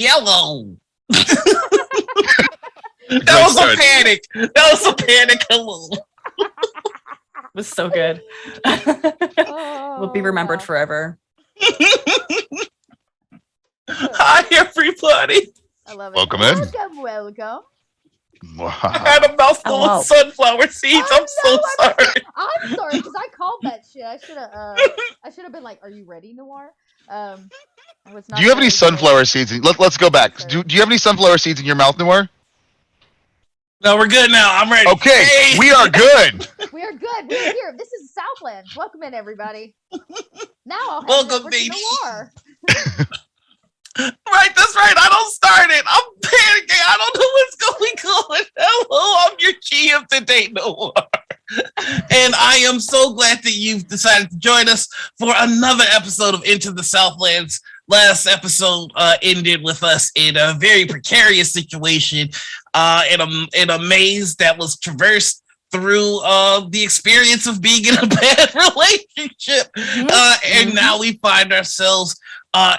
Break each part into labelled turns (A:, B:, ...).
A: Yellow. That was a panic. That was a panic. Hello.
B: It was so good. Will be remembered forever.
A: Hi, everybody.
C: I love it.
D: Welcome in.
C: Welcome.
A: I had a mouthful of sunflower seeds. I'm so sorry.
C: I'm sorry because I called that shit. I should have been like, "Are you ready, Noir?"
D: Do you have any sunflower seeds? Let's go back. Do you have any sunflower seeds in your mouth, Noir?
A: No, we're good now. I'm ready.
D: Okay,
A: hey.
D: We are good.
C: We are good. We are here. This is Southlands. Welcome in, everybody. Now I'll hand
A: Welcome,
C: over
A: baby.
C: to Noir.
A: Right, that's right. I don't start it. I'm panicking. I don't know what's going on. Hello, I'm your GM today, Noir. And I am so glad that you've decided to join us for another episode of Into the Southlands. Last episode ended with us in a very precarious situation, in a maze that was traversed through the experience of being in a bad relationship. And now we find ourselves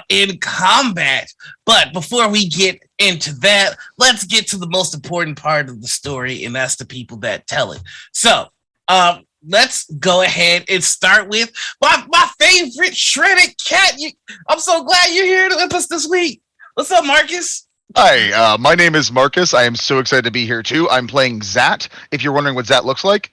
A: in combat. But before we get into that, let's get to the most important part of the story, and that's the people that tell it. So, let's go ahead and start with my favorite shredded cat. I'm so glad you're here with us this week. What's up, Marcus?
D: Hi, my name is Marcus. I am so excited to be here too. I'm playing Zat. If you're wondering what Zat looks like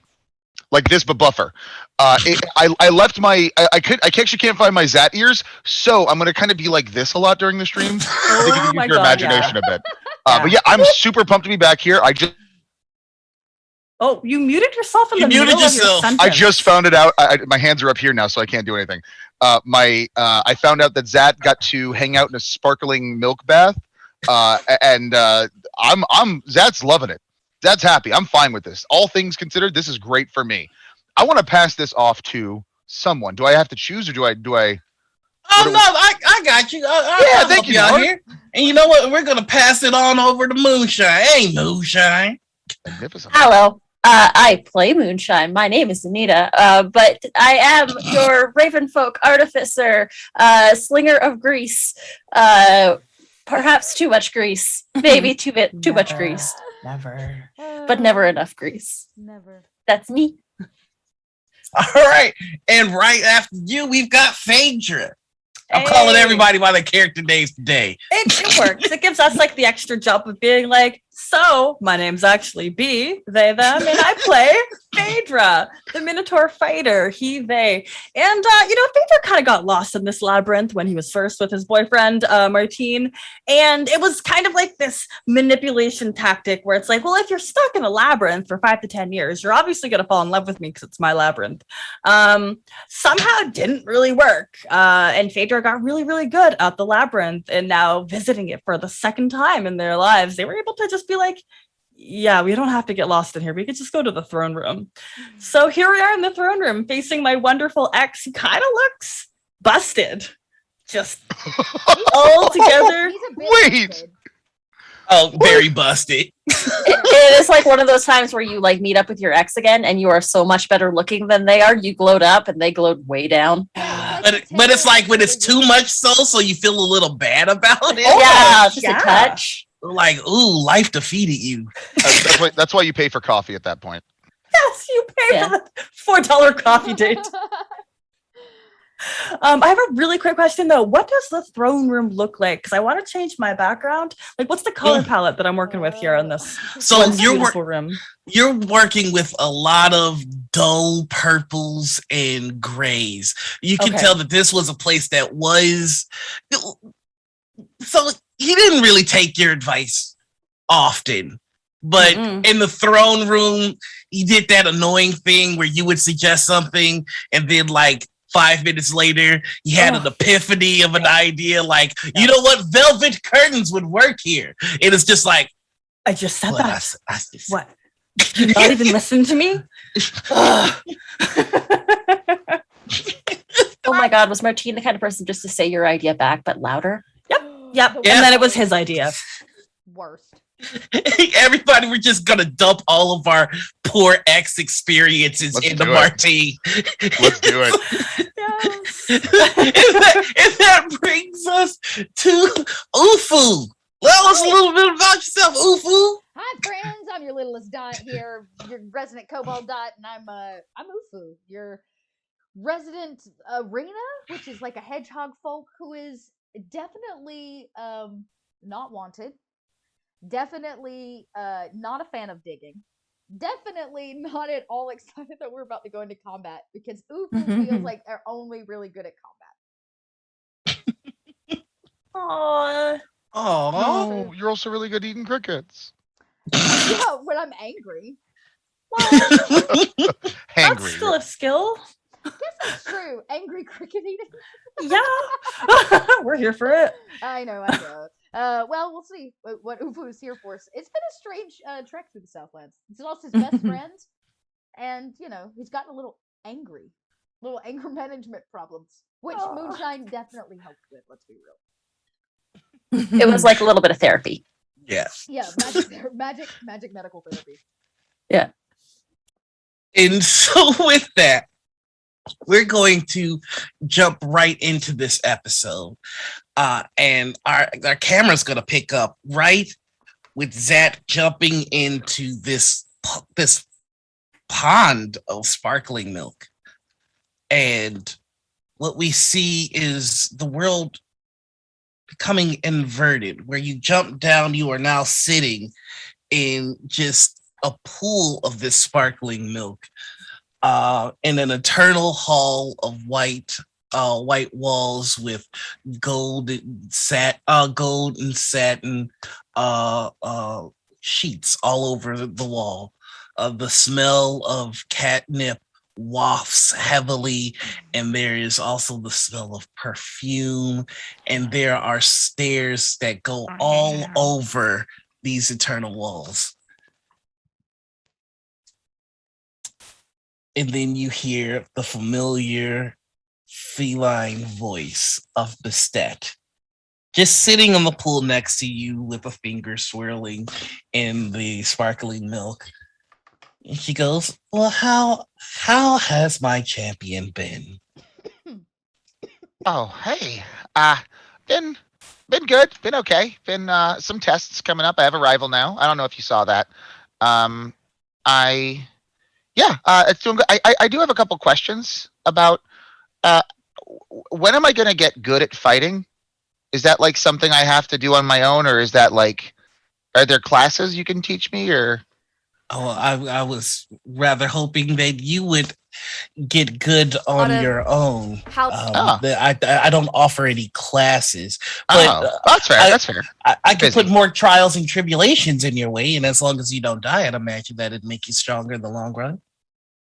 D: this but buffer. I left my I actually can't find my Zat ears, so I'm gonna kind of be like this a lot during the stream. I think you can use your imagination a bit. But yeah, I'm super pumped to be back here.
B: Oh, you muted yourself in the middle of your sentence.
D: I just found it out. My hands are up here now, so I can't do anything. I found out that Zat got to hang out in a sparkling milk bath, and Zat's loving it. Zat's happy. I'm fine with this. All things considered, this is great for me. I want to pass this off to someone. Do I have to choose, or do I?
A: Oh no, I got you.
D: Yeah, thank you.
A: Out here. And you know what? We're gonna pass it on over to Moonshine. Hey, Moonshine.
D: Magnificent.
E: Hello. I play Moonshine. My name is Anita, but I am your Ravenfolk artificer, slinger of grease. Perhaps too much grease. Maybe too much grease.
B: Never.
E: But never enough grease.
C: Never.
E: That's me.
A: All right. And right after you, we've got Phaedra. I'm calling everybody by their character names today.
B: It works. It gives us like the extra jump of being like, so my name's actually B, they, them, and I play Phaedra, the Minotaur fighter, he, they. And, Phaedra kind of got lost in this labyrinth when he was first with his boyfriend, Martine. And it was kind of like this manipulation tactic where it's like, well, if you're stuck in a labyrinth for 5 to 10 years, you're obviously going to fall in love with me because it's my labyrinth. Somehow it didn't really work. And Phaedra got really, really good at the labyrinth, and now visiting it for the second time in their lives, they were able to just be like, yeah, we don't have to get lost in here. We could just go to the throne room. So here we are in the throne room facing my wonderful ex. He kind of looks busted. Just all together.
D: Wait.
A: Oh, very busted.
E: It is like one of those times where you like meet up with your ex again and you are so much better looking than they are. You glowed up and they glowed way down.
A: But it's like when it's too much so you feel a little bad about it.
E: Yeah, just a touch.
A: Like, ooh, life defeated you.
D: That's why you pay for coffee at that point.
B: Yes, you pay for the $4 coffee date. I have a really quick question though. What does the throne room look like? Because I want to change my background. Like, what's the color palette that I'm working with here on this?
A: So
B: room?
A: You're working with a lot of dull purples and grays. You can tell that this was a place that was. So he didn't really take your advice often. But in the throne room, he did that annoying thing where you would suggest something and then like 5 minutes later, he had an epiphany of an idea like, you know what, velvet curtains would work here. And it's just like,
B: I just said that. What? You're not even listening to me?
E: Oh my God, was Martine the kind of person just to say your idea back, but louder?
B: Yep. And then it was his idea.
C: Worst.
A: Everybody, we're just gonna dump all of our poor ex experiences into Martine.
D: Let's do it.
B: Yes.
A: and that brings us to Ufu. Tell us a little bit about yourself, Ufu.
C: Hi, friends. I'm your littlest Dot here, your resident Kobold Dot, and I'm Ufu, your resident Arena, which is like a hedgehog folk who is definitely not wanted, definitely not a fan of digging, definitely not at all excited that we're about to go into combat because Ufu feels like they're only really good at combat.
B: Aww.
A: Oh,
D: Oh, you're also really good eating crickets.
C: Yeah, when I'm angry.
B: That's
D: Hangry.
B: still a skill.
C: I guess that's true. Angry cricket eating.
B: Yeah. We're here for it.
C: I know. Well, we'll see what Ufu is here for. It's been a strange trek through the Southlands. He's lost his best friend, and he's gotten a little anger management problems, which moonshine definitely helped with. Let's be real.
E: It was like a little bit of therapy.
A: yeah.
C: Yeah, magic medical therapy.
E: Yeah.
A: And so with that, we're going to jump right into this episode. And our camera's going to pick up right with Zat jumping into this pond of sparkling milk. And what we see is the world becoming inverted. Where you jump down, you are now sitting in just a pool of this sparkling milk. In an eternal hall of white walls with gold and satin sheets all over the wall. The smell of catnip wafts heavily, and there is also the smell of perfume, and there are stairs that go all over these eternal walls. And then you hear the familiar feline voice of Bastet, just sitting on the pool next to you with a finger swirling in the sparkling milk. And she goes, well, how has my champion been?
D: Oh, hey. Been good. Been okay. Been some tests coming up. I have a rival now. I don't know if you saw that. It's doing good. I do have a couple questions about when am I going to get good at fighting? Is that like something I have to do on my own, or is that like, are there classes you can teach me, or?
A: Oh, I was rather hoping that you would get good on your own. I don't offer any classes. But,
D: that's fair. That's fair.
A: I can put more trials and tribulations in your way, and as long as you don't die, I'd imagine that it'd make you stronger in the long run.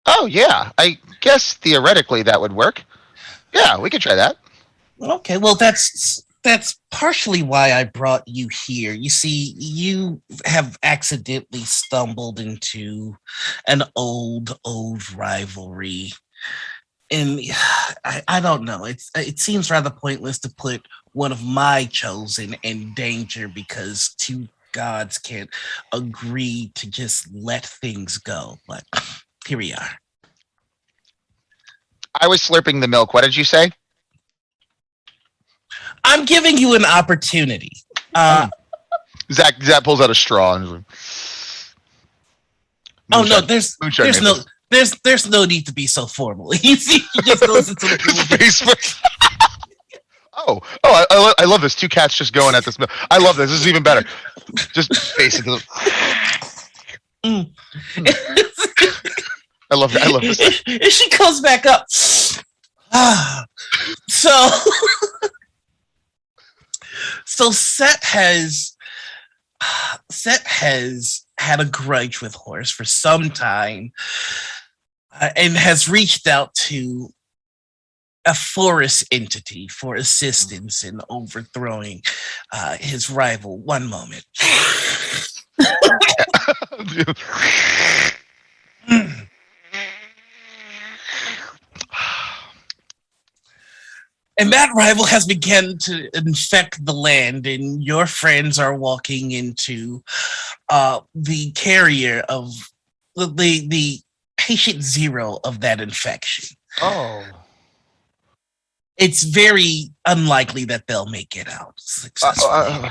D: Oh, yeah. I guess theoretically that would work. Yeah, we could try that.
A: Okay, well, that's partially why I brought you here. You see, you have accidentally stumbled into an old rivalry. And I don't know. It seems rather pointless to put one of my chosen in danger because two gods can't agree to just let things go. But here we are.
D: I was slurping the milk. What did you say?
A: I'm giving you an opportunity.
D: Zach pulls out a straw and
A: there's no need to be so formal. You see, he just goes into the
D: pool. I love this. Two cats just going at this milk. I love this. This is even better. Just face into the. I love this.
A: And she comes back up. So Set has had a grudge with Horse for some time, and has reached out to a forest entity for assistance in overthrowing his rival. One moment. And that rival has begun to infect the land, and your friends are walking into the carrier of the patient zero of that infection.
D: Oh.
A: It's very unlikely that they'll make it out successfully.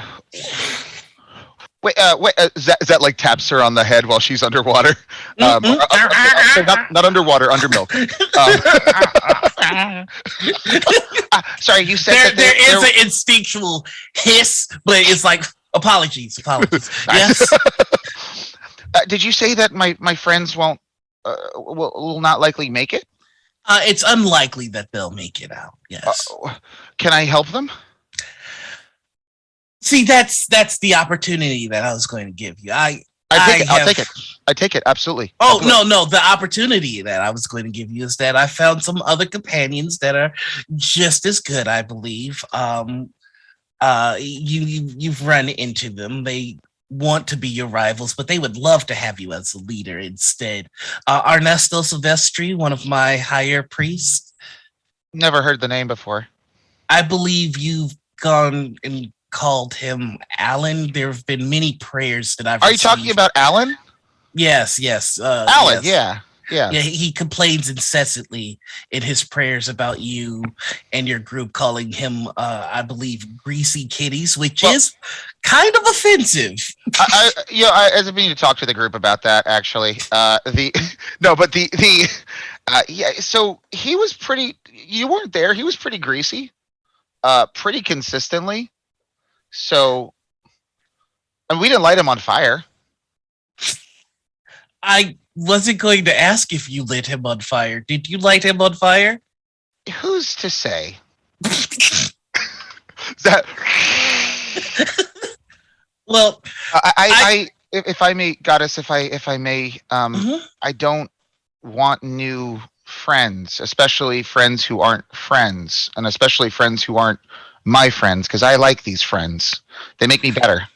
D: Zat like taps her on the head while she's underwater. Not underwater, under milk. Sorry, you said that
A: there is an instinctual hiss, but it's like apologies. Yes.
D: Did you say that my friends won't will not likely make it?
A: It's unlikely that they'll make it out. Yes.
D: Can I help them?
A: See, that's the opportunity that I was going to give you. I'll take it.
D: I take it. Absolutely.
A: Oh, no. The opportunity that I was going to give you is that I found some other companions that are just as good, I believe. You've run into them. They want to be your rivals, but they would love to have you as a leader instead. Ernesto Silvestri, one of my higher priests.
D: Never heard the name before.
A: I believe you've gone and called him Alan. There have been many prayers that I've received.
D: Are you talking about Alan?
A: Yes.
D: Alan,
A: yes.
D: Yeah.
A: He complains incessantly in his prayers about you and your group, calling him, I believe, greasy kitties, which is kind of offensive.
D: I as I mean to talk to the group about that actually. So he was pretty. You weren't there. He was pretty greasy, pretty consistently. So, and we didn't light him on fire.
A: I wasn't going to ask if you lit him on fire. Did you light him on fire?
D: Who's to say? That.
A: Well,
D: if I may, goddess, if I may, I don't want new friends, especially friends who aren't friends, and especially friends who aren't my friends, because I like these friends. They make me better.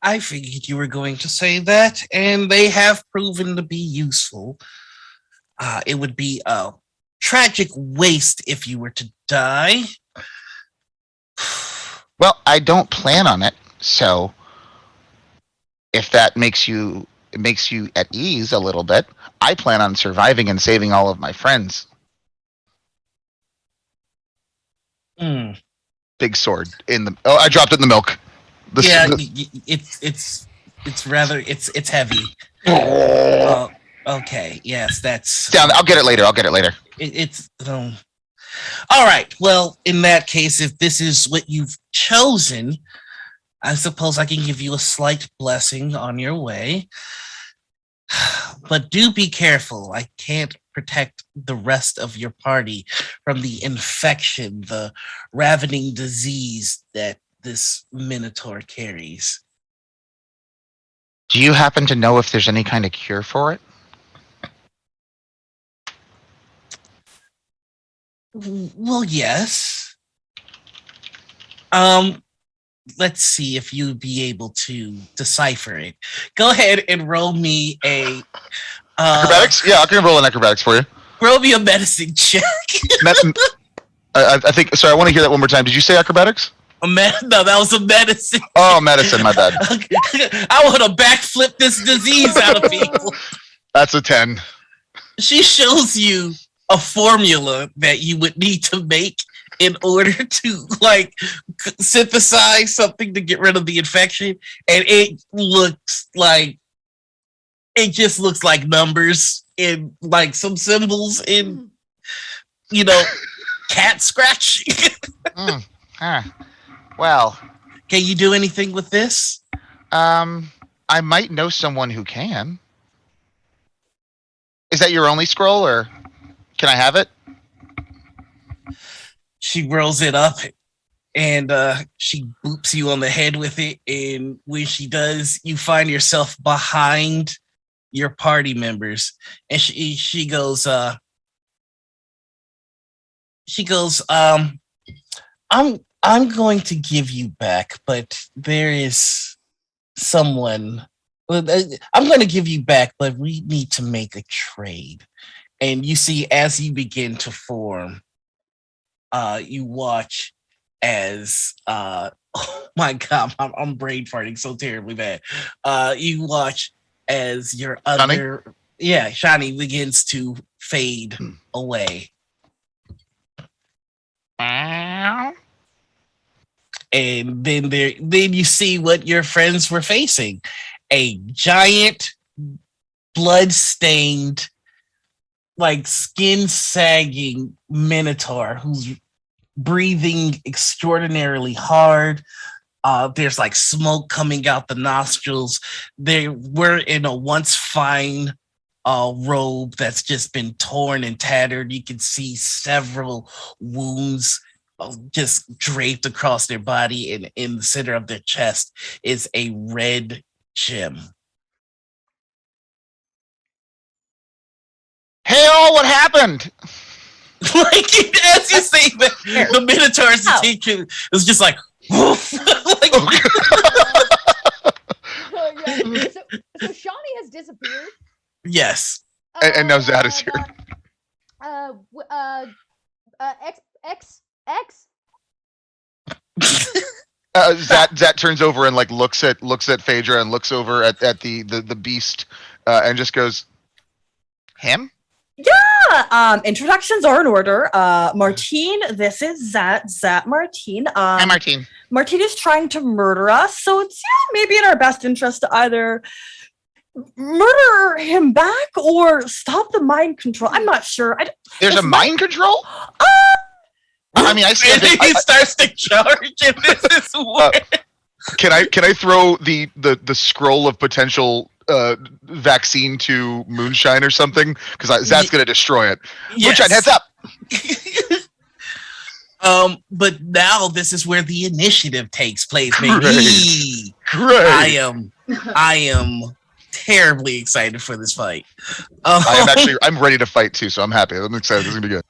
A: I figured you were going to say that, and they have proven to be useful. It would be a tragic waste if you were to die.
D: Well, I don't plan on it, so if that makes you at ease a little bit, I plan on surviving and saving all of my friends. Big sword in the. Oh, I dropped it in the milk.
A: It's heavy. Okay. Yes, that's
D: down. I'll get it later.
A: All right. Well, in that case, if this is what you've chosen, I suppose I can give you a slight blessing on your way. But do be careful. I can't protect the rest of your party from the infection, the ravening disease that this Minotaur carries.
D: Do you happen to know if there's any kind of cure for it?
A: Well, yes. Let's see if you'd be able to decipher it. Go ahead and roll me a
D: acrobatics. Yeah, I can roll an acrobatics for you.
A: Roll me a medicine check.
D: I think. Sorry, I want to hear that one more time. Did you say acrobatics?
A: No, that was a medicine.
D: Oh, medicine. My bad.
A: I want to backflip this disease out of people.
D: That's a 10.
A: She shows you a formula that you would need to make in order to synthesize something to get rid of the infection, and it just looks like numbers in some symbols in cat scratch.
D: Well,
A: can you do anything with this?
D: I might know someone who can. Is that your only scroll, or can I have it?
A: She rolls it up and she boops you on the head with it. And when she does, you find yourself behind your party members. And she goes, I'm going to give you back, but there is someone. I'm going to give you back, but we need to make a trade. And you see, as you begin to form, you watch as oh my god, I'm brain farting so terribly bad. You watch as your other Shani begins to fade away. And then you see what your friends were facing. A giant, blood-stained, like skin-sagging minotaur who's breathing extraordinarily hard. There's like smoke coming out the nostrils. They were in a once fine robe that's just been torn and tattered. You can see several wounds just draped across their body, and in the center of their chest is a red gem.
D: Hey, all, what happened?
A: Like as you say, the Minotaur's attention is just like, woof. Like,
C: Yeah. So Shawnee has disappeared.
A: yes.
D: And now Zad is here.
C: X.
D: Zat turns over and like looks at Phaedra and looks over at the beast and just goes, him?
B: Introductions are in order. Martine, this is Zat Martine.
D: Hi, Martine.
B: Martine is trying to murder us, so it's maybe in our best interest to either murder him back or stop the mind control. I'm not sure.
D: There's a mind control? I mean, I see.
A: And then he starts to charge, and this is what.
D: Can I throw the scroll of potential vaccine to Moonshine or something? Because Zat's gonna destroy it.
A: Yes.
D: Moonshine, heads up.
A: But now this is where the initiative takes place, baby.
D: Great.
A: I am terribly excited for this fight.
D: I'm ready to fight too, so I'm happy. I'm excited. This is gonna be good.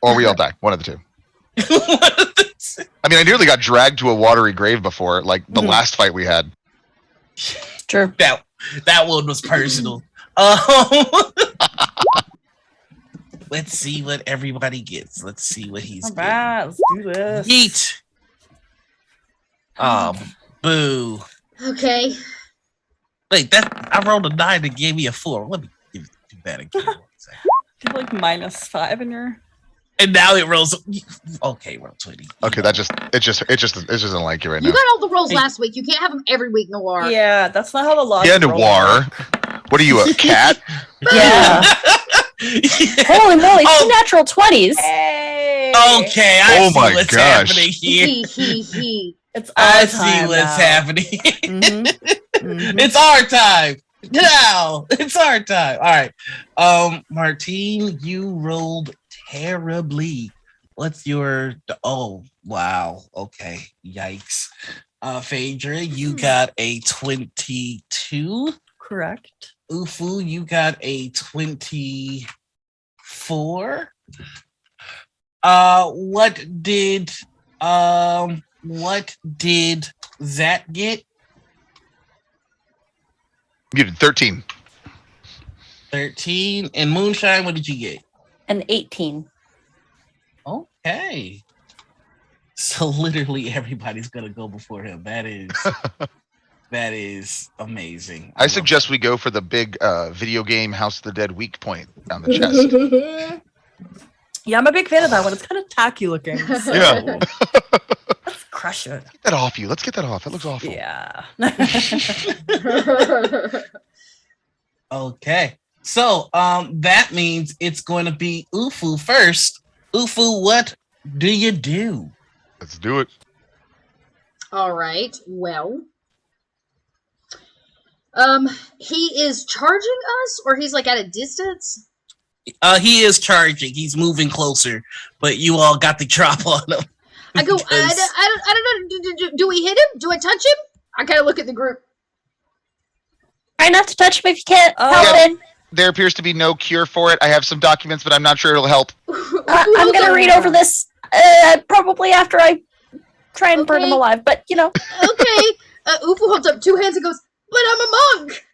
D: Or we all die. One of the two. I mean, I nearly got dragged to a watery grave before, like the last fight we had.
E: True.
A: That one was personal. Let's see what everybody gets. Let's see what he's getting.
B: Alright, let's do this.
A: Yeet. Boo.
C: Okay.
A: Wait, I rolled a 9 and gave me a 4. Let me do that again.
B: You have like -5 in your.
A: And now it rolls. Okay, roll 20.
D: Okay, it just doesn't like you right
C: You
D: now.
C: got all the rolls last week. You can't have them every week, Noir.
B: Yeah, that's not how the law.
D: Yeah, Noir. What are you, a cat?
E: Yeah. Holy moly, two natural 20s.
B: Hey.
A: Okay, I
D: Oh
A: see
D: my
A: what's
D: gosh.
A: happening here.
C: He.
B: It's
A: I
B: our
A: see
B: time
A: what's
B: now.
A: happening.
B: Mhm.
A: It's our time. Now it's our time. All right. Martine, you rolled terribly. What's your? Oh wow. Okay. Yikes. Phaedra, you got a 22.
B: Correct.
A: Ufu, you got a 24. What did Zat get?
D: Muted 13.
A: 13. And Moonshine, what did you get?
E: An 18.
A: Okay. So literally everybody's gonna go before him. That is amazing.
D: I suggest we go for the big video game House of the Dead weak point down the chest.
B: Yeah, I'm a big fan of that one. It's kind of tacky looking. So
D: Yeah.
B: let's crush it.
D: Get that off you. Let's get that off. That looks awful.
B: Yeah.
A: Okay. So that means it's going to be Ufu first. Ufu, what do you do?
D: Let's do it.
C: All right. Well, he is charging us, or he's like at a distance.
A: He is charging. He's moving closer, but you all got the drop on him.
C: I go.
A: Because-
C: I don't know. Do we hit him? Do I touch him? I kind of look at the group.
E: Try not to touch him if you can't
B: Oh.
E: help
D: Yeah.
E: it.
D: There appears to be no cure for it. I have some documents, but I'm not sure it'll help.
E: I'm gonna read over this probably after I try and burn him
C: Okay.
E: alive, but you know.
C: Okay. Ufu holds up 2 hands and goes, "But I'm a monk."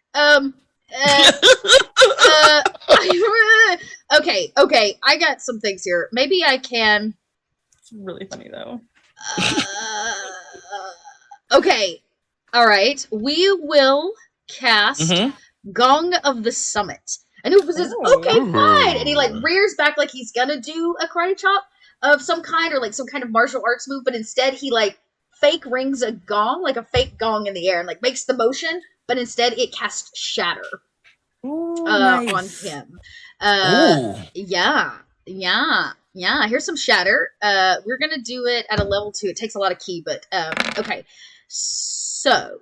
C: Okay. I got some things here. Maybe I can.
B: It's really funny though.
C: Okay. All right. We will cast
A: Mhm.
C: Gong of the Summit. And Ufu says,
B: Oh.
C: "Okay, fine." And he like rears back like he's gonna do a karate chop of some kind or like some kind of martial arts move, but instead he like fake rings a gong, like a fake gong in the air, and like makes the motion, but instead it casts shatter
B: Nice.
C: on him.
A: Ooh.
C: Yeah. Here's some shatter. We're gonna do it at a level 2. It takes a lot of key, but okay. So,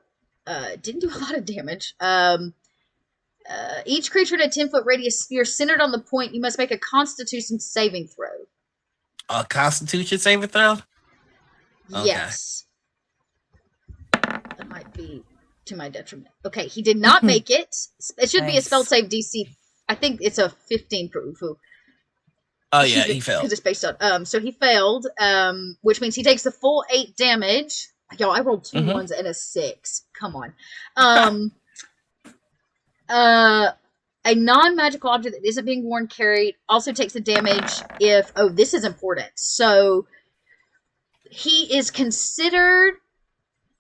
C: didn't do a lot of damage. Each creature in a 10-foot radius sphere centered on the point, you must make a Constitution saving throw.
A: A Constitution saving throw? Okay.
C: Yes. That might be to my detriment. Okay, he did not make it. It should be a
B: Nice.
C: spell save DC. I think it's a 15 for Ufu.
A: Oh yeah, he failed.
C: Because it's based on so he failed, which means he takes the full 8 damage. Yo, I rolled 2 ones and a 6. Come on. A non-magical object that isn't being worn carried also takes the damage if this is important. So he is considered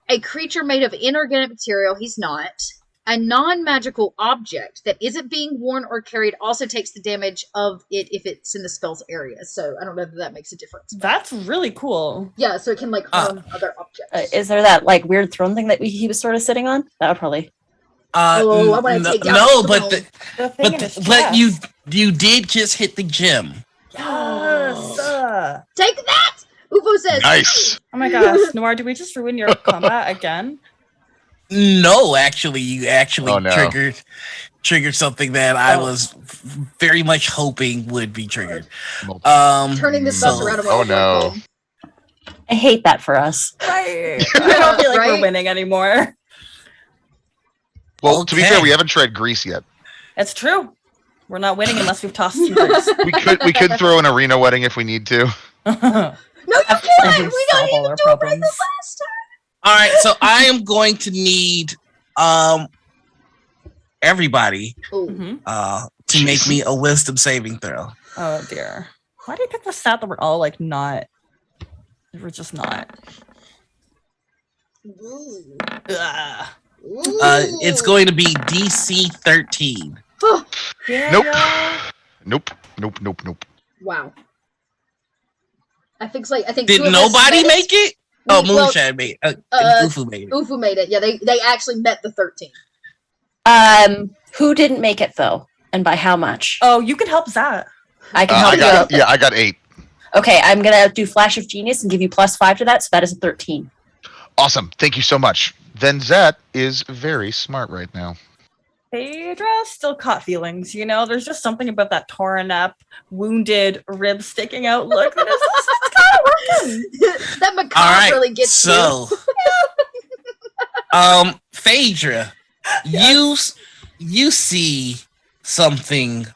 C: a creature made of inorganic material. He's not. A non-magical object that isn't being worn or carried also takes the damage of it if it's in the spell's area. So I don't know if that makes a difference.
B: That's really cool.
C: Yeah, so it can like harm other objects.
E: Is there that like weird throne thing that he was sort of sitting on? That would probably.
C: I want to take down
A: no,
C: the
A: but
C: throne.
B: The thing in his
A: but
B: chest.
A: you did just hit the gem.
B: Yes.
C: Take that! Ufo says.
D: Nice.
B: Oh my gosh, Noir, did we just ruin your combat again?
A: No, actually, you actually
D: Oh, no.
A: triggered something that I was very much hoping would be triggered.
C: Turning this bus
A: so-
C: around.
D: Oh, no.
E: I hate that for us.
B: Right. I don't feel like
C: Right?
B: we're winning anymore.
D: Well, to be
A: Okay.
D: fair, we haven't tried grease yet.
B: It's true. We're not winning unless we've tossed some bricks.
D: We could throw an arena wedding if we need to.
C: No, you can't!
B: Solve
C: We don't
B: all
C: even
B: our
C: do it
B: problems.
C: last time.
A: All right, so I am going to need everybody
C: Ooh.
B: Mhm.
A: to make me a wisdom saving throw.
B: Oh dear. Why do you pick the stat that we're all like not? We're just not.
C: Ooh.
B: Ugh.
A: It's going to be DC 13.
D: Nope. Nope.
C: Wow. I think
A: Did
C: two of us
A: nobody
C: made
A: make it? Oh,
C: Well,
A: Moonshine made it. Ufu made it.
C: Ufu made it. Yeah, they actually met the 13.
E: Who didn't make it though, and by how much?
B: Oh, you can help Zat.
E: I can help
D: I
E: you
D: got
E: out.
D: yeah, I got 8.
E: Okay, I'm gonna do Flash of Genius and give you +5 to that, so that is a 13.
D: Awesome. Thank you so much. Then Zat is very smart right now.
B: Phaedra still caught feelings, you know? There's just something about that torn up, wounded, rib sticking out look. That is it's kind of working.
C: That macabre
A: All right,
C: really gets
A: so, Phaedra, you see something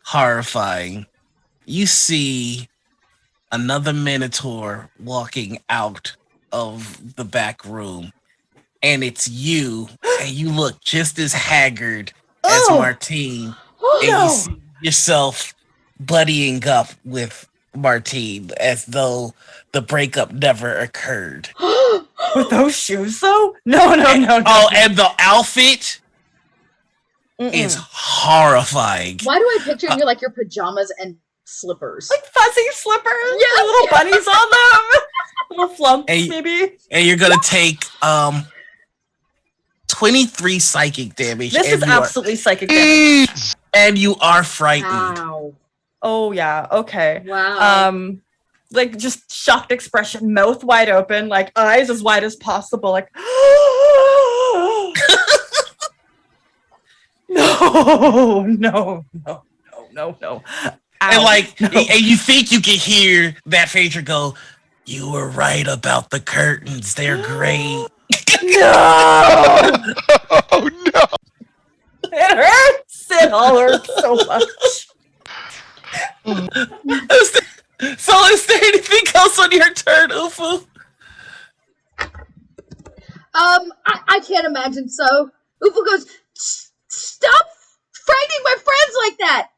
A: horrifying. You see another Minotaur walking out of the back room, and it's you, and you look just as haggard as
B: Oh.
A: Martine,
C: you.
A: and you see yourself buddying up with Martine as though the breakup never occurred.
B: With those shoes, though? No.
A: Oh, and the outfit
B: Mm-mm.
A: is horrifying.
C: Why do I picture you like your pajamas and slippers?
B: Like fuzzy slippers,
C: Yes,
B: with little bunnies on them, little flumps,
A: Hey.
B: maybe.
A: And you're gonna take 23 psychic damage.
B: This
A: and
B: is
A: you are-
B: absolutely psychic damage.
A: and you are frightened.
C: Wow.
B: Oh yeah, okay.
C: Wow.
B: Like just shocked expression, mouth wide open, like eyes as wide as possible, like no.
A: And
B: Ow,
A: like,
B: no.
A: and you think you can hear that Phaedra go, "You were right about the curtains. They're great."
B: No!
D: Oh no!
B: It hurts! It all hurts so much.
A: So is there anything else on your turn, Ufu?
C: I can't imagine so. Ufu goes, stop frightening my friends like that.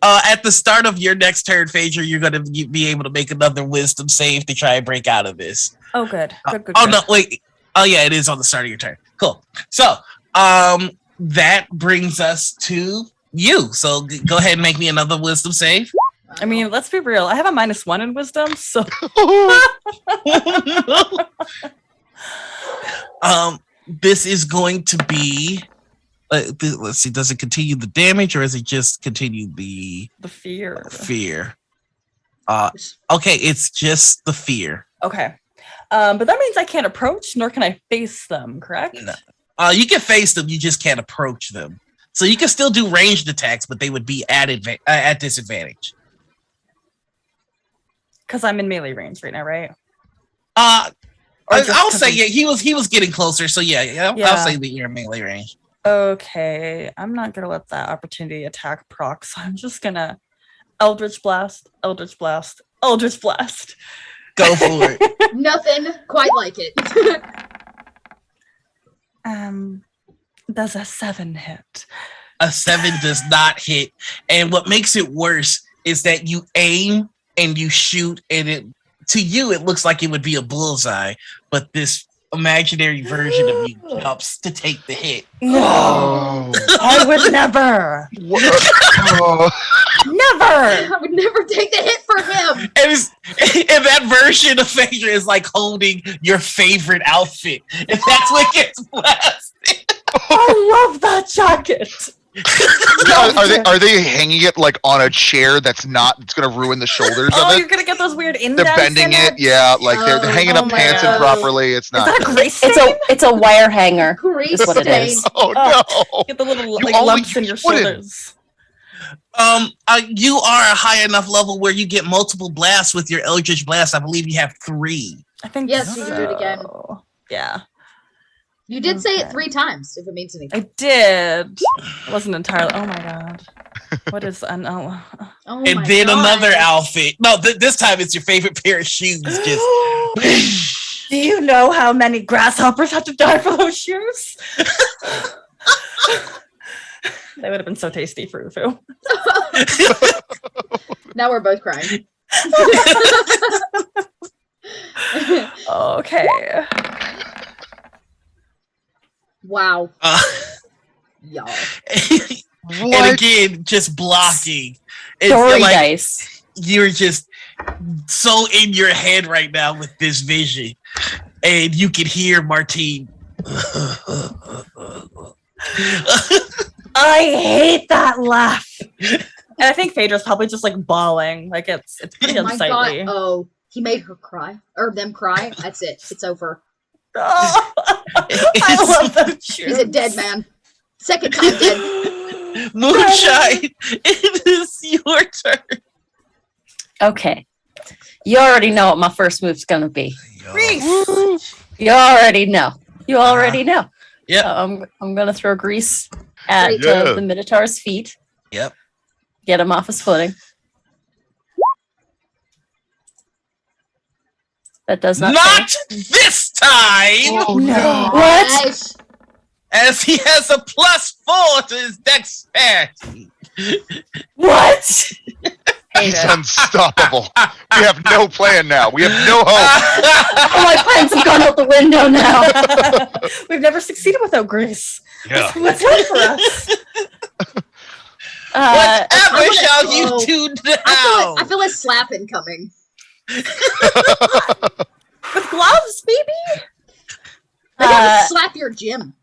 A: At the start of your next turn, Phaedra, you're going to be able to make another wisdom save to try and break out of this.
B: Oh, good. Good.
A: Oh, no, wait. Oh, yeah, it is on the start of your turn. Cool. So, that brings us to you. So, go ahead and make me another wisdom save.
B: I mean, let's be real. I have a -1 in wisdom, so
A: This is going to be. Let's see. Does it continue the damage, or is it just continue the
B: fear.
A: fear? Okay, it's just the fear.
B: Okay. But that means I can't approach, nor can I face them, correct?
A: No. You can face them, you just can't approach them. So you can still do ranged attacks, but they would be at disadvantage.
B: Because I'm in melee range right now, right?
A: I'll say yeah. He was getting closer, so yeah. I'll say that you're in melee range.
B: Okay, I'm not gonna let that opportunity attack proc, so I'm just gonna Eldritch Blast, Eldritch Blast, Eldritch Blast.
A: Go for it.
C: Nothing quite like it.
B: Does a 7 hit?
A: A 7 does not hit, and what makes it worse is that you aim and you shoot, and to you it looks like it would be a bullseye, but this imaginary version of you jumps to take the hit.
B: No, I would never.
D: Oh.
B: Never.
C: I would never take the hit for him.
A: And that version of Phaedra is like holding your favorite outfit, and that's what gets blasted.
B: I love that jacket.
D: Are they hanging it like on a chair that's not? It's gonna ruin the shoulders of
B: Oh,
D: it.
B: you're gonna get those weird indents.
D: They're bending it, yeah. Like they're hanging up
B: Oh my
D: pants
B: God.
D: improperly. It's
B: Is
D: not.
B: that a grace
E: It's a wire hanger.
C: Grease
E: Is what it
C: stain.
E: is.
D: Oh
B: Oh.
D: no!
B: Get the little
D: You
B: like
D: only
B: lumps in your
D: put it-
B: shoulders.
A: You are a high enough level where you get multiple blasts with your Eldritch Blast. I believe you have 3.
B: I think
C: Yes, you can do it again.
B: so. Yeah,
C: You did say it
B: Okay.
C: 3 times, if it means anything.
B: I did. It wasn't entirely. Oh my God. What is an?
C: Oh
A: And
C: my
A: then
C: God.
A: another outfit. No, this time it's your favorite pair of shoes. Just
B: Do you know how many grasshoppers had to die for those shoes? They would have been so tasty, Fufu.
C: Now we're both crying.
B: Okay.
C: Wow.
A: uh,
C: Y'all.
A: and again, just blocking. It's
E: Story
A: like
E: dice.
A: you're just so in your head right now with this vision, and you can hear Martine.
B: I hate that laugh. And I think Phaedra's probably just like bawling. Like it's pretty
C: Oh my
B: unsightly.
C: God. Oh, he made her cry. Or them cry. That's it. It's over.
B: Oh, I love those shoes.
C: He's a dead man. Second time dead.
A: Moonshine, it is your turn.
E: Okay. You already know what my first move's gonna be.
B: Grease.
E: You already know. You already know.
A: Yep.
E: I'm gonna throw grease at
D: Yeah.
E: the Minotaur's feet.
A: Yep.
E: Get him off his footing. That does not.
A: Not this time,
D: Oh no!
E: What?
C: Nice.
A: as he has a +4 to his dexterity.
E: What?
D: He's unstoppable. We have no plan now. We have no hope.
E: All my plans have gone out the window now.
B: We've never succeeded without Grace.
D: Yeah.
B: What's good for us?
E: Uh,
A: Whatever
C: wanna-
A: shall
C: oh.
A: you do now?
C: I feel a slapping coming.
B: With gloves, baby?
C: I gotta
E: Uh,
C: slap your gym.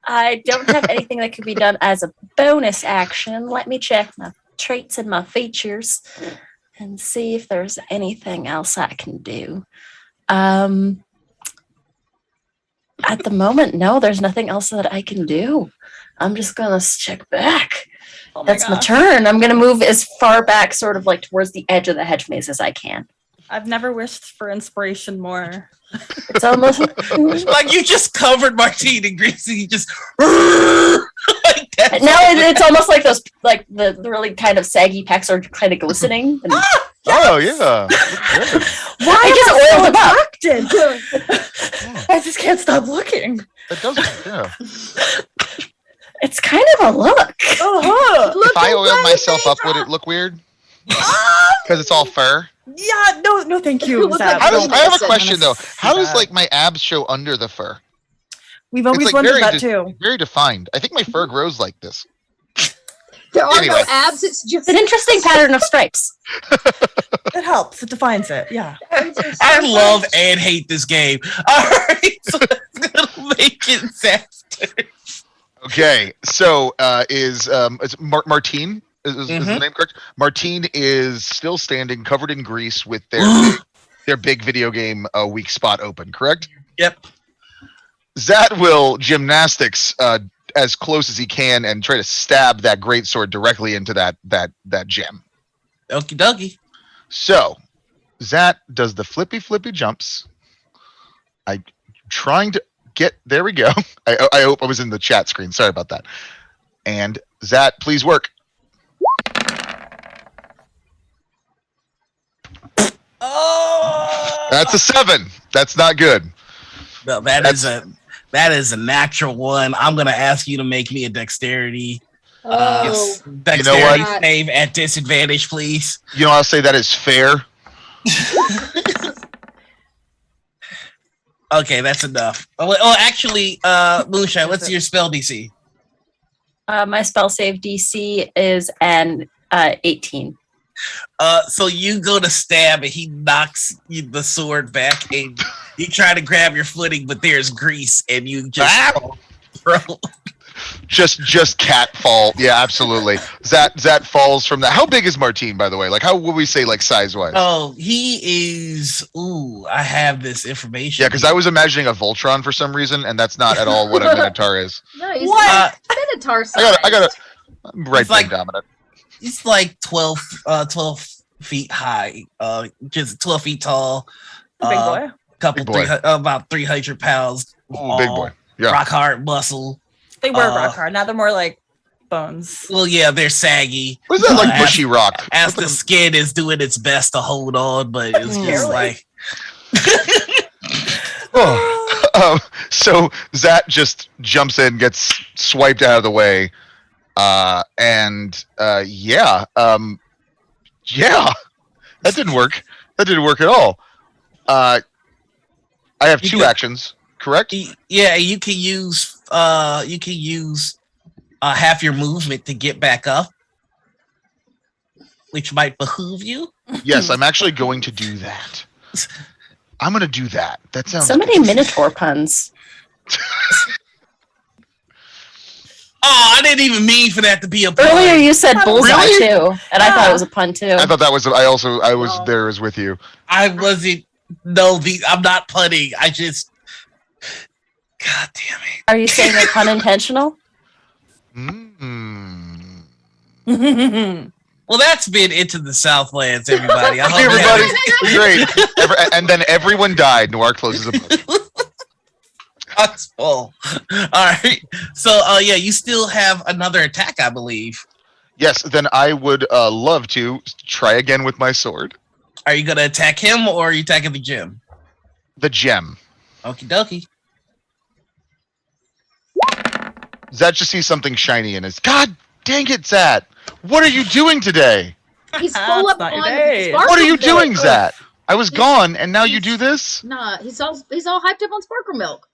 E: I don't have anything that could be done as a bonus action. Let me check my traits and my features and see if there's anything else I can do. At the moment, no, there's nothing else that I can do. I'm just gonna check back.
B: Oh my
E: That's my
B: gosh.
E: turn. I'm gonna move as far back, sort of like towards the edge of the hedge maze as I can.
B: I've never wished for inspiration more.
E: It's almost
A: Like you just covered Martine in grease and you just like that.
E: now it's almost like those, like the really kind of saggy pecs are kind of glistening. And
D: Oh yeah. Good.
B: Why
E: I just
B: am I
E: oiled
B: so
E: them up.
B: attracted? I just can't stop looking.
D: That does. Yeah.
E: It's kind of a look.
B: Uh-huh.
C: Look
D: If I
C: at
D: oiled
C: that,
D: myself up,
C: Phaedra.
D: would it look weird? Because it's all fur.
B: Yeah, no, thank you.
C: Look
B: Zab.
C: like
D: How does,
C: Don't
D: I have a
C: listen.
D: question though. How does
B: that.
D: like my abs show under the fur?
B: We've always
D: like
B: wondered
D: very
B: that
D: dis-
B: too.
D: Very defined. I think my fur grows like this.
C: There are
D: Anyway.
C: no abs. It's just
E: It's an interesting pattern of stripes.
B: It helps. It defines it. Yeah.
A: I love and hate this game. All right, so let's go make it faster.
D: Okay, so is Martine? Is the name correct? Martine is still standing, covered in grease, with their big video game weak spot open. Correct?
A: Yep.
D: Zat will gymnastics as close as he can and try to stab that greatsword directly into that gem.
A: Okie dokie.
D: So Zat does the flippy jumps. I trying to get there. We go. I hope I was in the chat screen. Sorry about that. And Zat, please work.
A: Oh,
D: That's a 7. That's not good.
A: no, that is a natural one. I'm gonna ask you to make me a dexterity.
C: Oh,
A: Dexterity
C: what?
A: save at disadvantage, please.
D: You know, I'll say that is fair.
A: Okay, that's enough. Actually, Moonshine, what's your spell DC?
E: My spell save DC is an 18.
A: So you go to stab and he knocks the sword back and you try to grab your footing, but there's grease and you just throw.
D: Just cat fall. Yeah, absolutely. Zat falls from that. How big is Martine, by the way? Like, how would we say, like, size wise?
A: Oh, he is. Ooh, I have this information.
D: Yeah, because I was imagining a Voltron for some reason, and that's not at all what a Minotaur is.
C: no, he's
A: What?
C: Minotaur size.
D: I got I'm right
A: It's like-
D: thing dominant.
A: It's like 12 feet high, just 12 feet tall.
B: Big boy.
A: Couple,
D: Big boy.
A: about 300 pounds.
D: Ooh, big boy. Yeah.
A: Rock hard muscle.
B: They were rock hard. Now they're more like bones.
A: Well, yeah, they're saggy.
D: What is that, like
A: as-
D: bushy rock?
A: As the skin is doing its best to hold on, but it's just
B: Barely.
A: like.
D: Oh. So Zat just jumps in, gets swiped out of the way, yeah, that didn't work. That didn't work at all. I have
A: You
D: 2
A: could-
D: actions, correct?
A: Yeah, you can use half your movement to get back up, which might behoove you.
D: Yes, I'm actually going to do that. I'm going to do that. That sounds
E: So many Minotaur puns.
A: Oh, I didn't even mean for that to be a pun.
E: Earlier you said bullseye
D: Really?
E: too, and I thought it was a pun too.
D: I thought that was. I was
C: Oh.
D: there as with you.
A: I wasn't. No, I'm not punning. I just. God damn it.
E: Are you saying it's unintentional?
D: Mm.
A: Well, that's been Into the Southlands, everybody. I hope
D: Hey,
A: you
D: everybody,
A: had
D: great. And then everyone died. Noir closes a book.
A: That's full. All right. So, yeah, you still have another attack, I believe.
D: Yes, then I would love to try again with my sword.
A: Are you gonna attack him or are you attacking the gym?
D: The gem.
A: Okie dokie.
D: Zat just sees something shiny in his. God dang it, Zat! What are you doing today?
C: He's full up
B: Not your
C: on
B: day.
C: sparkle.
D: What are you
C: milk.
D: doing, Zat? I was gone, and now you do this?
C: Nah, he's all hyped up on sparkle milk.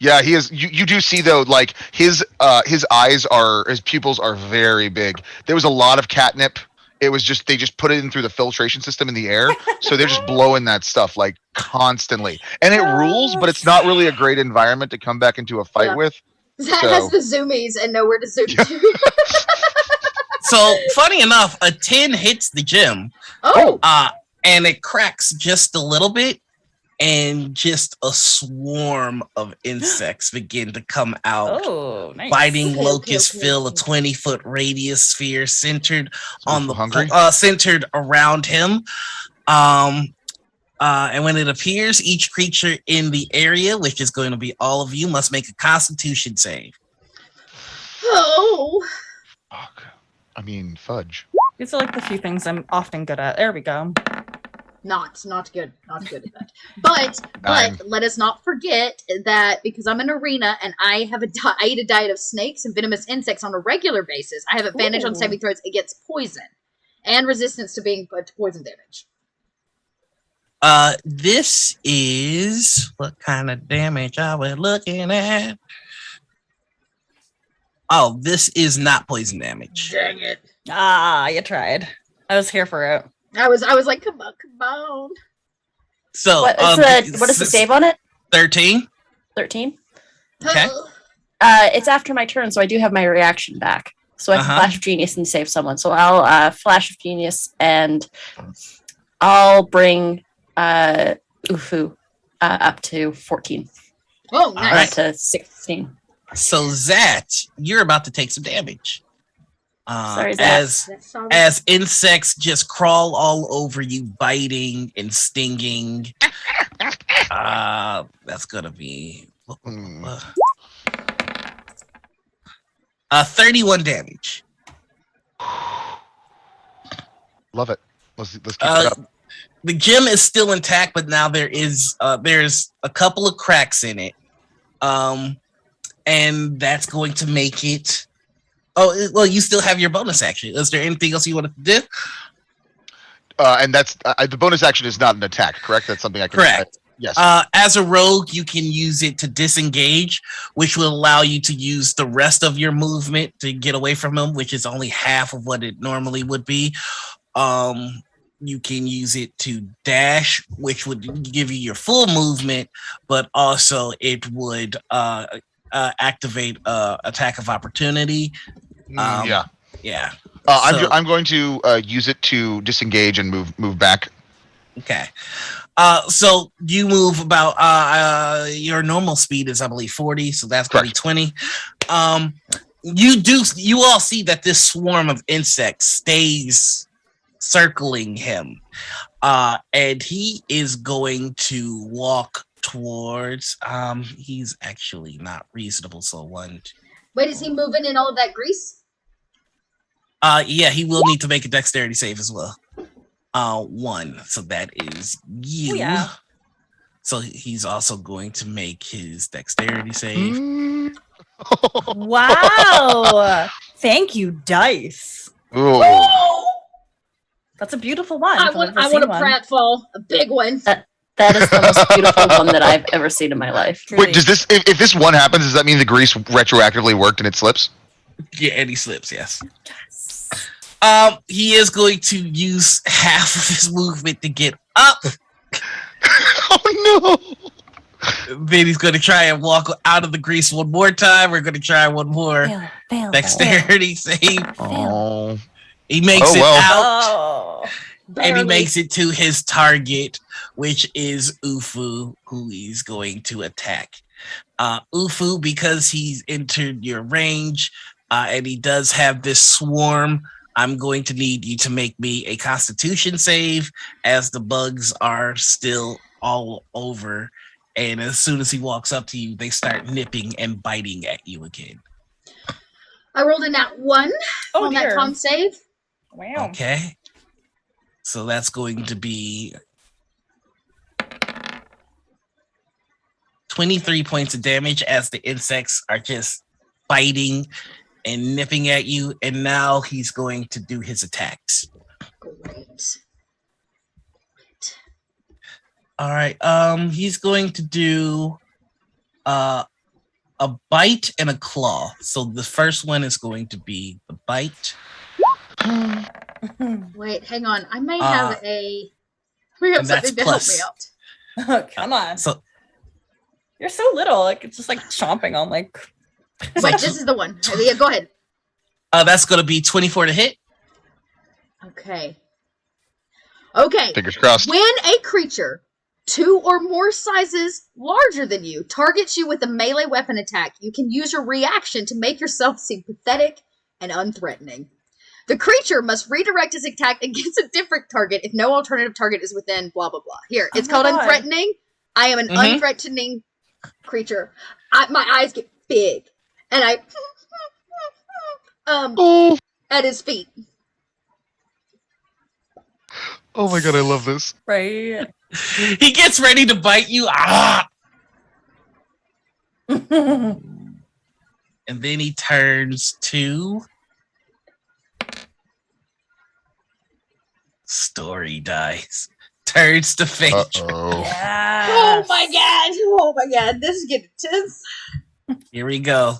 D: Yeah, he is. You do see though, like his pupils are very big. There was a lot of catnip. It was just they just put it in through the filtration system in the air, so they're just blowing that stuff like constantly, and it rules. But it's not really a great environment to come back into a fight
C: Yeah.
D: with.
C: Zach
D: So-
C: has the zoomies and nowhere to zoom to.
A: So, funny enough, a 10 hits the gym,
C: Oh,
A: and it cracks just a little bit, and just a swarm of insects begin to come out.
B: Oh, nice.
A: Fighting
C: Okay,
A: locusts
C: okay.
A: fill a 20-foot radius sphere centered on the
D: Hungry?
A: centered around him. And when it appears, each creature in the area, which is going to be all of you, must make a Constitution save.
C: oh.
D: Fuck. I mean, fudge.
B: These are like the few things I'm often good at. There we go.
C: Not good at that. But
D: Nine.
C: let us not forget that because I'm an arena and I have I eat a diet of snakes and venomous insects on a regular basis, I have advantage on
B: Ooh.
C: saving throws against poison and resistance to being put to poison damage.
A: This is what kind of damage are we looking at? Oh, this is not poison damage.
C: Dang it.
B: Ah, you tried. I was here for it.
C: I was like, come on.
A: So,
E: What is the save on it?
A: 13.
E: 13.
A: Okay.
E: It's after my turn, so I do have my reaction back. So I can
A: Uh-huh.
E: Flash of Genius and save someone. So I'll Flash of Genius and I'll bring Ufu up to 14.
C: Oh,
A: All
C: nice.
A: right.
E: Up to 16.
A: So, Zat, you're about to take some damage.
E: Sorry, Zat.
C: That's solid.
A: As insects just crawl all over you, biting and stinging. That's gonna be 31 damage.
D: Love it. Let's keep it up.
A: The gem is still intact, but now there's a couple of cracks in it, and that's going to make it. Oh well, you still have your bonus action. Is there anything else you wanted to do?
D: And that's the bonus action is not an attack, correct? That's something I can.
A: Correct.
D: Yes.
A: As a rogue, you can use it to disengage, which will allow you to use the rest of your movement to get away from him, which is only half of what it normally would be. You can use it to dash, which would give you your full movement, but also it would activate attack of opportunity.
D: Yeah.
A: Yeah.
D: I'm going to use it to disengage and move back.
A: Okay. So you move about your normal speed is I believe 40, so that's going to be 20. You all see that this swarm of insects stays circling him. And he is going to walk towards he's actually not reasonable, so one.
C: Wait, is he moving in all of that grease?
A: Yeah, he will need to make a dexterity save as well. 1. So that is you.
B: Oh, yeah.
A: So he's also going to make his dexterity save.
B: Wow. Thank you, dice.
D: Ooh.
B: That's a beautiful one.
C: I want a pratfall, a big one.
E: That is the most beautiful one that I've ever seen in my life.
D: Wait, does this if this one happens, does that mean the grease retroactively worked and it slips?
A: Yeah, and he slips, yes. He is going to use half of his movement to get up.
D: Oh no!
A: Then he's going to try and walk out of the grease one more time. We're going to try one more dexterity save.
D: Oh.
A: He makes
D: Oh,
A: it
D: well.
A: out,
B: Oh.
A: and he
C: Barely.
A: makes it to his target, which is Ufu, who he's going to attack. Ufu, because he's entered your range, and he does have this swarm, I'm going to need you to make me a Constitution save, as the bugs are still all over. And as soon as he walks up to you, they start nipping and biting at you again.
C: I rolled a nat 1
B: Oh,
C: on that
B: dear.
C: con save.
B: Wow.
A: Okay. So that's going to be 23 points of damage as the insects are just biting and nipping at you. And now he's going to do his attacks.
C: Great.
A: All right. He's going to do a bite and a claw. So the first one is going to be the bite.
C: Wait, hang on. I may have we have
A: and that's
C: something to help
A: plus.
C: me out.
B: Oh, come on.
A: So
B: You're so little. Like it's just like chomping on like.
C: Wait, this is the one. Yeah, go ahead.
A: that's going to be 24 to hit.
C: Okay. Okay.
D: Fingers crossed.
C: When a creature 2 or more sizes larger than you targets you with a melee weapon attack, you can use your reaction to make yourself seem pathetic and unthreatening. The creature must redirect its attack against a different target if no alternative target is within blah blah blah. Here, it's
B: Oh
C: called
B: my God.
C: unthreatening. I am an
A: Mhm.
C: unthreatening creature. My eyes get big, and I
D: Oh,
C: at his feet.
D: oh my god, I love this.
B: Right.
A: He gets ready to bite you. And then he turns to story dice. Turns to fate.
D: Uh-oh.
B: Yeah.
C: Oh my god! Oh my god! This is getting tense.
A: Here we go.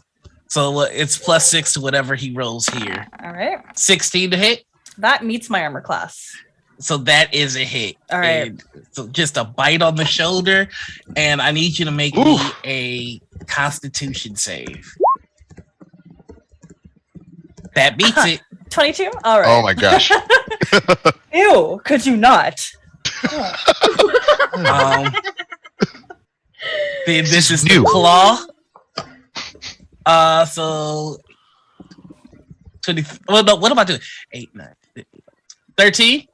A: So it's +6 to whatever he rolls here.
B: All right.
A: 16 to hit.
B: That meets my armor class.
A: So that is a hit.
B: All right.
A: And so just a bite on the shoulder, and I need you to make me a Constitution save. That beats it.
B: 22? All right.
D: Oh my gosh.
B: Ew, could you not?
A: This is new claw. So 20. Well, no. What am I doing? 8, 9, 13.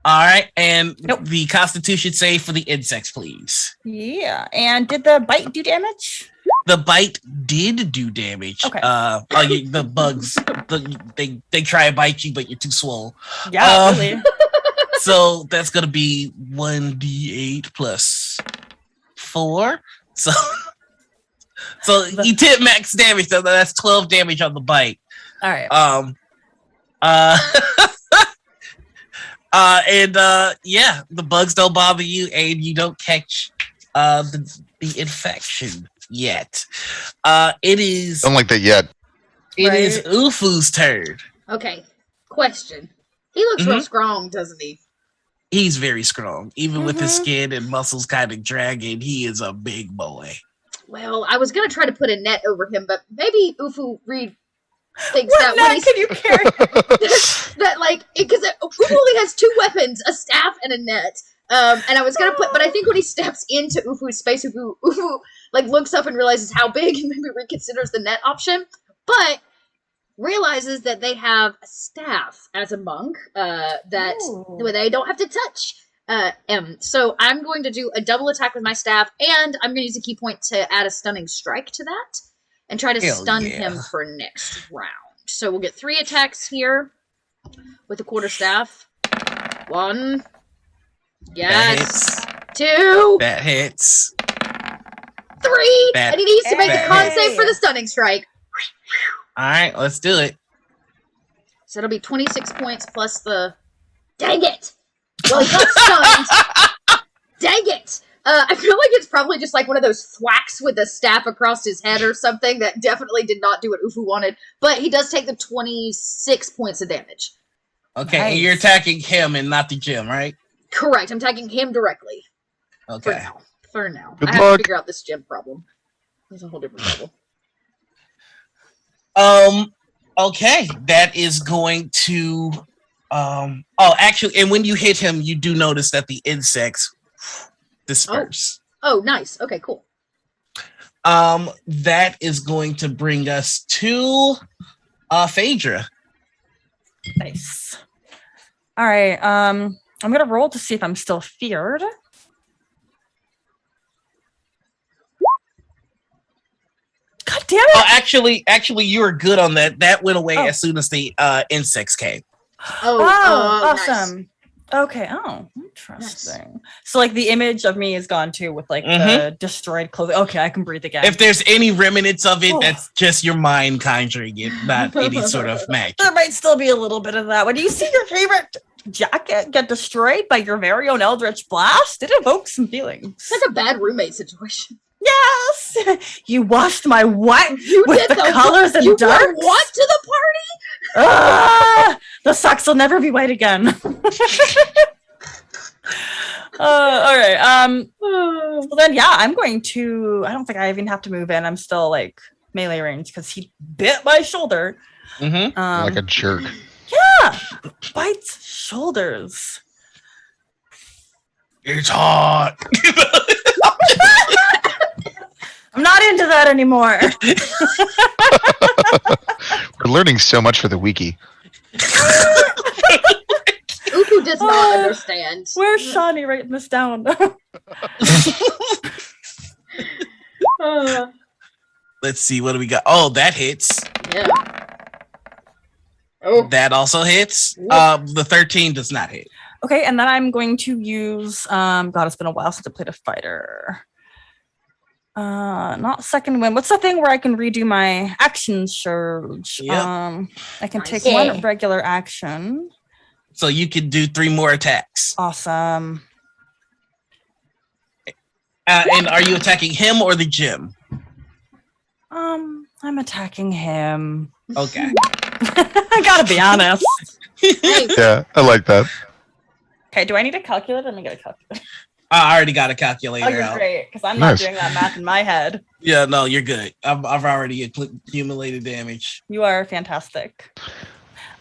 A: All right, and the Constitution save for the insects, please.
B: Yeah, and did the bite do damage?
A: The bite did do damage.
B: Okay.
A: The bugs, they try and bite you, but you're too swole.
B: Yeah, really.
A: So that's gonna be 1d8 plus 4. So you did max damage. So that's 12 damage on the bite.
B: All right.
A: Yeah, the bugs don't bother you, and you don't catch the infection yet. It is.
D: Don't like that yet.
A: It is Ufu's turn.
C: Okay. Question. He looks real strong, doesn't he?
A: He's very strong, even with his skin and muscles kind of dragging. He is a big boy.
C: Well, I was gonna try to put a net over him, but maybe Ufu thinks
B: What
C: that
B: net
C: when
B: can you carry?
C: that like because Ufu only has 2 weapons, a staff and a net. And I was gonna but I think when he steps into Ufu's space, Ufu like looks up and realizes how big and maybe reconsiders the net option, but realizes that they have a staff as a monk where they don't have to touch so I'm going to do a double attack with my staff, and I'm going to use a key point to add a stunning strike to that and try to stun him for next round. So we'll get 3 attacks here with the quarterstaff. 1. Yes. 2.
A: That hits.
C: 3. And he needs to make a con save for the stunning strike.
A: All right, let's do it.
C: So it'll be 26 points plus the... Dang it! Well, he got stunned. Dang it! I feel like it's probably just like one of those thwacks with a staff across his head or something that definitely did not do what Ufu wanted. But he does take the 26 points of damage.
A: Okay,
B: Nice.
A: and you're attacking him and not the gym, right?
C: Correct. I'm attacking him directly.
A: Okay.
C: For now.
D: Good
C: I have
D: luck.
C: to figure out this gym problem. It's a whole different level.
A: Okay, that is going to actually, and when you hit him, you do notice that the insects disperse.
C: Oh, nice. Okay, cool.
A: That is going to bring us to Phaedra.
B: Nice. All right. I'm gonna roll to see if I'm still feared. God damn it!
A: Oh, actually, you were good on that. That went away as soon as the insects came.
B: Awesome.
C: Nice.
B: Okay. Oh, interesting. So, like, the image of me is gone too, with like the destroyed clothing. Okay, I can breathe again.
A: If there's any remnants of it, that's just your mind conjuring it, not any sort of magic.
B: There might still be a little bit of that. When you see your favorite jacket get destroyed by your very own Eldritch Blast, it evokes some feelings.
C: It's like a bad roommate situation.
B: Yes, you washed my white
C: You
B: with
C: did
B: the colors and
C: you
B: darks.
C: brought what to the party?
B: The socks will never be white again. All right. Well then, yeah, I'm going to. I don't think I even have to move in. I'm still like melee range because he bit my shoulder.
A: Mm-hmm.
D: Like a jerk.
B: Yeah, bites shoulders.
A: It's hot.
B: I'm not into that anymore.
D: We're learning so much for the wiki.
C: Uku does not understand.
B: Where's Shawnee writing this down?
A: Let's see, what do we got? Oh, that hits.
C: Yeah. Oh.
A: That also hits. The 13 does not hit.
B: Okay, and then I'm going to use. God, it's been a while since I played a fighter. Not second wind. What's the thing where I can redo my action surge?
A: Yep.
B: I can take
C: Nice.
B: one regular action.
A: So you can do 3 more attacks.
B: Awesome.
A: And are you attacking him or the gym?
B: I'm attacking him.
A: Okay.
B: I gotta be honest.
D: Yeah, I like that.
B: Okay, do I need a calculator? Let me get a calculator.
A: I already got a
B: Oh,
A: calculator
B: you're
A: out.
B: great, because I'm
D: Nice.
B: not doing that math in my head.
A: Yeah, no, you're good. I've already accumulated damage.
B: You are fantastic.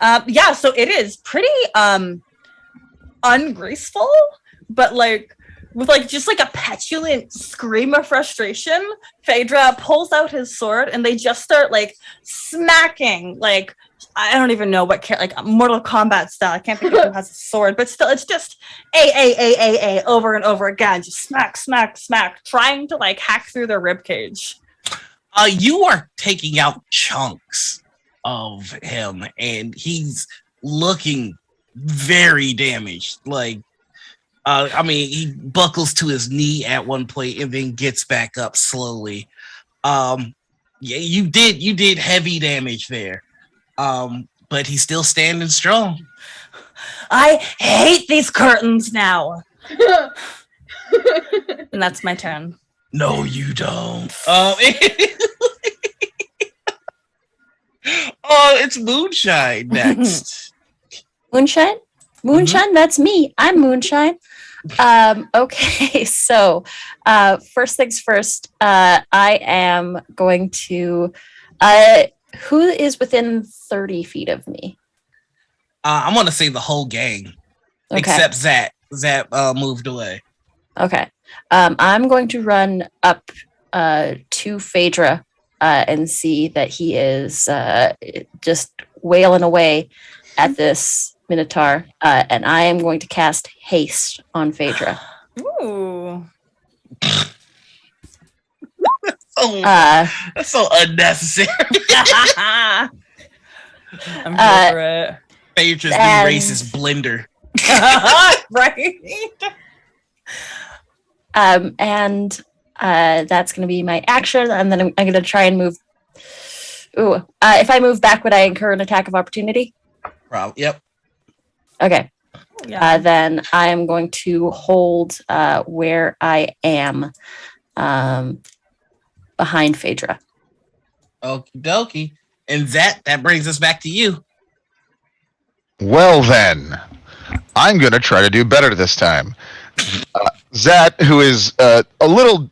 B: Yeah, so it is pretty ungraceful, but like with like just like a petulant scream of frustration, Phaedra pulls out his sword and they just start like smacking. Like I don't even know what like Mortal Kombat style. I can't think of who has a sword, but still, it's just a over and over again, just smack, smack, smack, trying to like hack through their rib cage.
A: You are taking out chunks of him, and he's looking very damaged. Like, I mean, he buckles to his knee at one point and then gets back up slowly. Yeah, you did heavy damage there. But he's still standing strong.
B: I hate these curtains now. And that's my turn.
A: No, you don't. Oh, it's Moonshine next.
E: Moonshine? Moonshine, that's me. I'm Moonshine. Okay, so first things first, I am going to who is within 30 feet of me?
A: I'm gonna say the whole gang.
E: Okay.
A: Except Zat. Zat moved away.
E: Okay. I'm going to run up to Phaedra and see that he is just wailing away at this Minotaur. And I am going to cast haste on Phaedra.
B: Ooh.
A: That's so unnecessary.
B: I'm here for it.
A: Phaedra's new race is Blender.
B: Right.
E: And that's going to be my action. And then I'm going to try and move. Ooh, if I move back, would I incur an attack of opportunity?
A: Yep.
E: Okay.
B: Yeah.
E: Then I am going to hold where I am behind Phaedra.
A: Okie dokie. And that brings us back to you.
D: Well then, I'm gonna try to do better this time. Zat, who is a little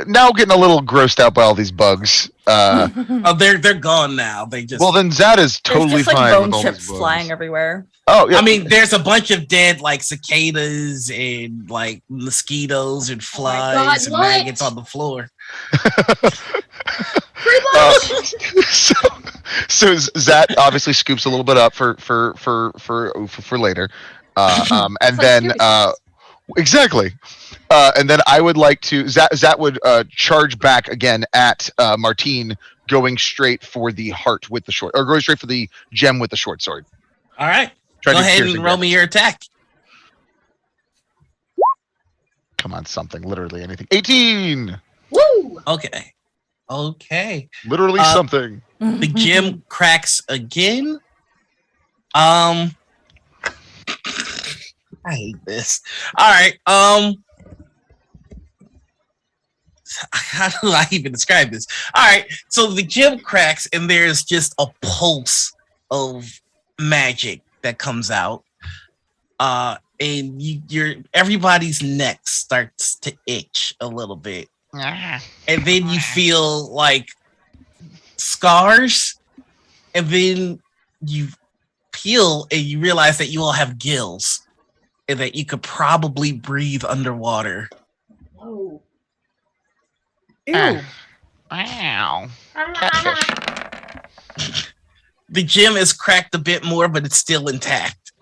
D: now getting a little grossed out by all these bugs.
A: Oh, they're gone now. They just
D: Well, then Zat is totally
B: There's just like
D: fine
B: bone
D: with all
B: chips
D: these bugs.
B: flying everywhere.
D: Oh yeah.
A: I mean, there's a bunch of dead like cicadas and like mosquitoes and
C: Oh my God,
A: flies and
C: what?
A: maggots on the floor.
D: So Zat obviously scoops a little bit up for later, and
C: It's like
D: then
C: Scooby-Doo.
D: exactly, and then I would like to Zat would charge back again at Martine, going straight for the heart with the short, or going straight for the gem with the short sword.
A: All right.
D: Try
A: Go
D: to
A: ahead
D: pierce
A: and
D: it
A: roll
D: again.
A: me your attack.
D: Come on, something, literally anything. 18,
C: Woo!
A: Okay. Okay.
D: literally something.
A: The gem cracks again. I hate this. All right. How do I even describe this? All right. So the gem cracks, and there's just a pulse of magic that comes out. And everybody's neck starts to itch a little bit, and then you feel like scars, and then you peel and you realize that you all have gills and that you could probably breathe underwater.
C: Whoa.
B: Ew.
D: Wow.
A: The gem is cracked a bit more, but it's still intact.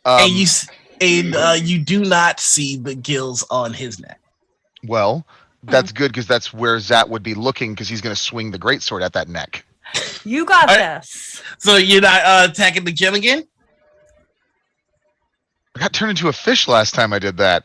A: And you do not see the gills on his neck.
D: Well, that's good because that's where Zat would be looking because he's going to swing the greatsword at that neck.
B: You got
A: All
B: this.
A: So you're not attacking the gem again?
D: I got turned into a fish last time I did that.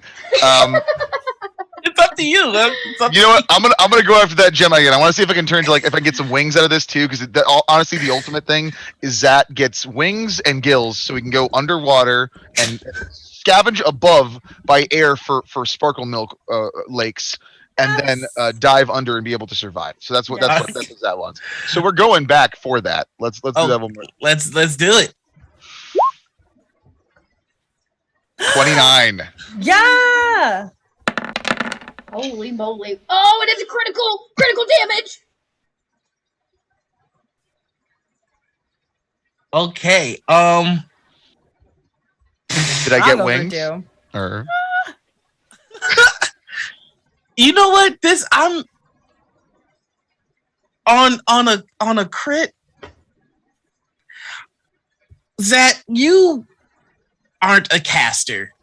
A: It's up to you. It's up
D: You know what? I'm gonna go after that gem again. I want to see if I can turn to if I get some wings out of this too, because honestly, the ultimate thing is Zat gets wings and gills, so he can go underwater and scavenge above by air for sparkle milk lakes, and then dive under and be able to survive. So that's what
B: Yes.
D: that's what that wants. So we're going back for that. Let's do that one more.
A: Let's do it.
D: 29.
B: Yeah.
C: Holy moly! Oh, it is a critical damage.
A: Okay.
D: Did I get
B: I'm
D: wings?
B: overdue.
D: Or
A: You know what? I'm on a crit. That you aren't a caster,